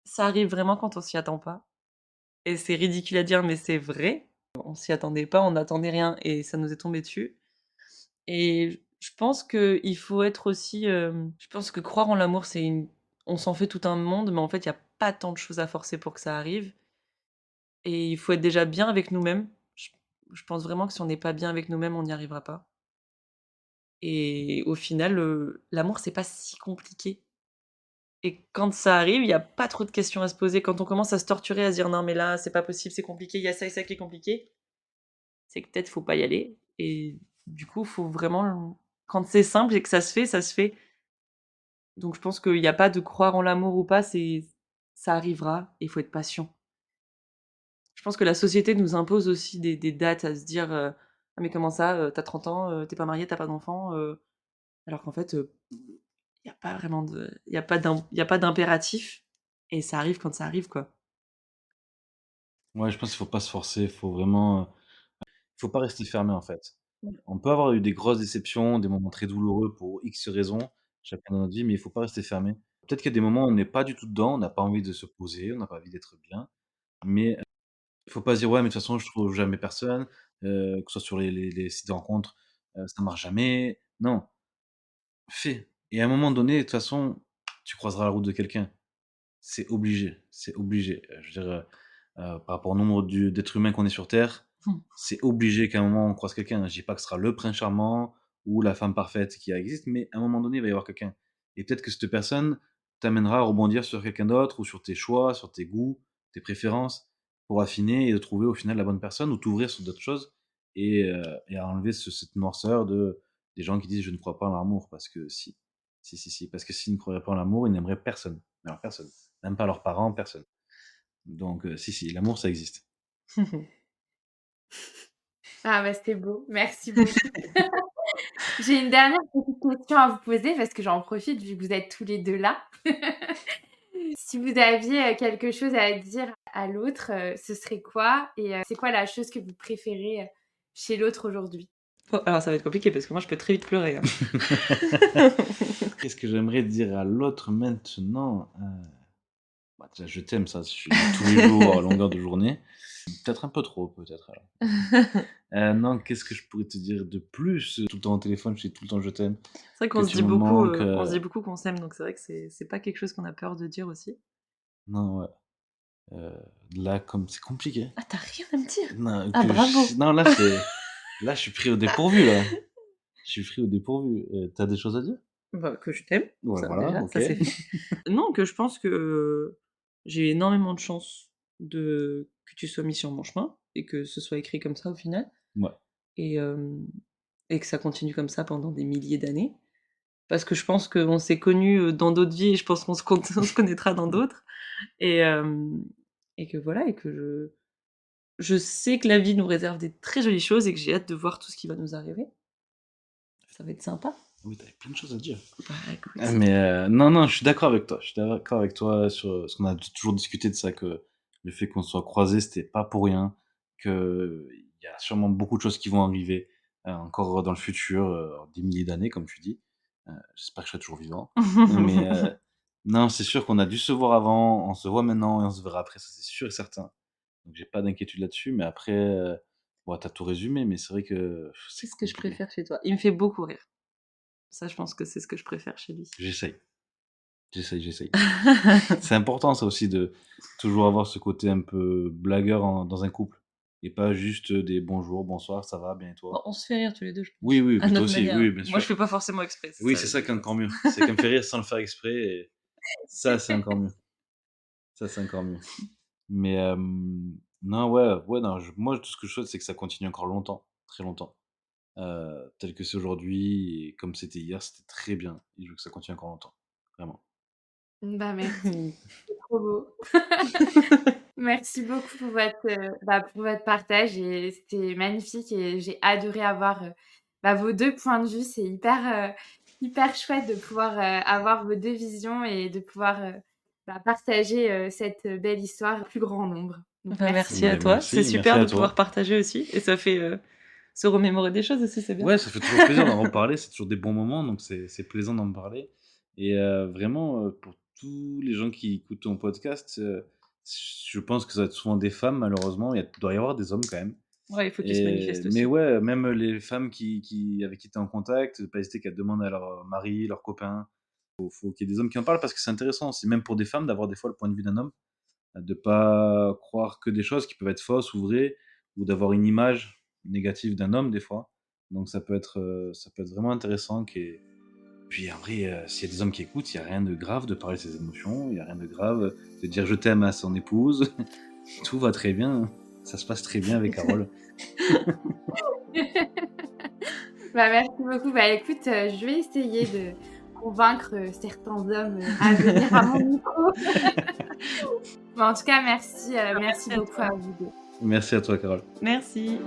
Ça arrive vraiment quand on s'y attend pas et c'est ridicule à dire, mais c'est vrai. On s'y attendait pas, on n'attendait rien et ça nous est tombé dessus et je pense qu'il faut être aussi, je pense que croire en l'amour, on s'en fait tout un monde, mais en fait, il y a pas tant de choses à forcer pour que ça arrive et il faut être déjà bien avec nous-mêmes. Je pense vraiment que si on n'est pas bien avec nous-mêmes, on n'y arrivera pas et au final, l'amour, c'est pas si compliqué. Et quand ça arrive, il y a pas trop de questions à se poser. Quand on commence à se torturer, à se dire: «Non mais là, c'est pas possible, c'est compliqué, il y a ça et ça qui est compliqué», c'est que peut-être faut pas y aller et du coup, faut vraiment quand c'est simple et que ça se fait, ça se fait. Donc je pense qu'il y a pas de croire en l'amour ou pas, ça arrivera et il faut être patient. Je pense que la société nous impose aussi des dates à se dire, «Ah mais comment ça, tu 30 ans, tu pas marié, tu pas d'enfant», alors qu'en fait, il y a pas vraiment il y a pas d'impératif et ça arrive quand ça arrive, quoi. Ouais, je pense qu'il faut pas se forcer, il faut vraiment, il faut pas rester fermé, en fait. On peut avoir eu des grosses déceptions, des moments très douloureux pour X raisons, chacun dans notre vie, mais il faut pas rester fermé. Peut-être qu'il y a des moments où on n'est pas du tout dedans, on n'a pas envie de se poser, on n'a pas envie d'être bien, mais il faut pas se dire: «Ouais, mais de toute façon, je trouve jamais personne», que ce soit sur les sites de rencontres, «Ça marche jamais». Non, fais et à un moment donné, de toute façon, tu croiseras la route de quelqu'un. C'est obligé, c'est obligé. Je veux dire, par rapport au nombre d'êtres humains qu'on est sur terre, Mmh. c'est obligé qu'à un moment on croise quelqu'un. Je dis pas que ce sera le prince charmant ou la femme parfaite qui existe, mais à un moment donné, il va y avoir quelqu'un et peut-être que cette personne t'amènera à rebondir sur quelqu'un d'autre ou sur tes choix, sur tes goûts, tes préférences pour affiner et de trouver au final la bonne personne ou t'ouvrir sur d'autres choses et à enlever cette noirceur des gens qui disent: «Je ne crois pas en l'amour» parce que si. Si, parce que s'ils ne croiraient pas en l'amour, ils n'aimeraient personne, mais alors personne. Même pas leurs parents, personne. Donc si, l'amour ça existe. Ah bah, c'est beau, merci beaucoup. J'ai une dernière petite question à vous poser parce que j'en profite vu que vous êtes tous les 2 là. Si vous aviez, quelque chose à dire à l'autre, ce serait quoi? Et c'est quoi la chose que vous préférez, chez l'autre aujourd'hui? Oh, alors ça va être compliqué parce que moi je peux très vite pleurer, hein. Qu'est-ce que j'aimerais dire à l'autre maintenant? Bah, déjà je t'aime, ça je dis tous les jours à longueur de journée. Peut-être un peu trop, peut-être alors. Non, qu'est-ce que je pourrais te dire de plus? Tout le temps au téléphone, je dis tout le temps: «Je t'aime», C'est vrai que qu'on se tu dit me beaucoup, manques, on se dit beaucoup qu'on s'aime, donc c'est vrai que c'est pas quelque chose qu'on a peur de dire aussi. non, ouais, heu, là, comme c'est compliqué. Ah, tu rien à me dire? Non, Ah bravo! non, là, je suis pris au dépourvu, là. Je suis pris au dépourvu. Tu des choses à dire? Bah, que je t'aime, Ouais, ça voilà, déjà, OK. ça c'est fait. Non, que je pense que j'ai eu énormément de chance que tu sois mis sur mon chemin et que ce soit écrit comme ça au final Ouais. et hem et que ça continue comme ça pendant des milliers d'années. Parce que je pense qu'on s'est connus, dans d'autres vies et je pense qu'on se con on se connaîtra dans d'autres et hem et que voilà et que je sais que la vie nous réserve des très jolies choses et que j'ai hâte de voir tout ce qui va nous arriver. Ça va être sympa. Oui, tu avais plein de choses à dire. Bah, écoute. Mais non, non, je suis d'accord avec toi. Je suis d'accord avec toi sur ce qu'on a toujours discuté de ça, que le fait qu'on soit croisés, c'était pas pour rien, qu'il y a sûrement beaucoup de choses qui vont arriver, encore dans le futur, des milliers d'années, comme tu dis. J'espère que je serai toujours vivant. Mais non, c'est sûr qu'on a dû se voir avant, on se voit maintenant et on se verra après, ça c'est sûr et certain. Donc j'ai pas d'inquiétude là-dessus, mais après, bon, tu tout résumé, mais c'est vrai que c'est Qu'est-ce que je compliqué. préfère chez toi? Il me fait beaucoup rire. Ça, je pense que c'est ce que je préfère chez lui. J'essaye. J'essaye. C'est important ça aussi de toujours avoir ce côté un peu blagueur dans un couple et pas juste des bonjour, bonsoir, ça va, bien et Bon, toi? on se fait rire tous les 2, je Oui, pense, oui, à mais toi notre aussi, oui, manière. oui, bien Moi, je sûr. fais pas forcément exprès, c'est Oui, ça c'est le ça qui est truc. encore mieux. C'est qu'elle me fait rire sans le faire exprès et ça, c'est encore mieux. Ça, c'est encore mieux. Mais non, ouais, ouais, non, moi, tout ce que je souhaite, c'est que ça continue encore longtemps, très longtemps. Tel que c'est aujourd'hui et comme c'était hier, c'était très bien et je veux que ça continue encore longtemps, vraiment. Bah, merci, c'est trop beau. Merci beaucoup pour votre partage et c'était magnifique et j'ai adoré avoir, vos 2 points de vue. C'est hyper chouette de pouvoir, avoir vos 2 visions et de pouvoir, partager, cette belle histoire au plus grand nombre. Donc Bah, merci merci à Ben beaucoup. toi. C'est merci super à de pouvoir toi. partager aussi et ça fait, se remémorer des choses aussi, c'est bien. Ouais, ça fait toujours plaisir d'en reparler, c'est toujours des bons moments, donc c'est plaisant d'en parler et vraiment, pour tous les gens qui écoutent ton podcast, je pense que ça va être souvent des femmes malheureusement, il doit y avoir des hommes quand même Ouais, il faut qu'ils se et manifestent mais aussi. ouais, même les femmes qui avec qui tu es en contact, pas hésiter qu'à demander à leur mari, leur copain. Faut qu'il y ait des hommes qui en parlent parce que c'est intéressant aussi, même pour des femmes, d'avoir des fois le point de vue d'un homme, de pas croire que des choses qui peuvent être fausses ou vraies ou d'avoir une image négative d'un homme des fois. Donc ça peut être vraiment intéressant puis en vrai, s'il y a des hommes qui écoutent, il y a rien de grave de parler de ses émotions, il y a rien de grave de dire «je t'aime» à son épouse. Tout va très bien, ça se passe très bien avec Carole. Bah, merci beaucoup. Bah, écoute, je vais essayer de convaincre, certains hommes, à venir à mon micro. Mais en tout cas, merci Merci à beaucoup toi. à vous 2. Merci à toi Carole. Merci.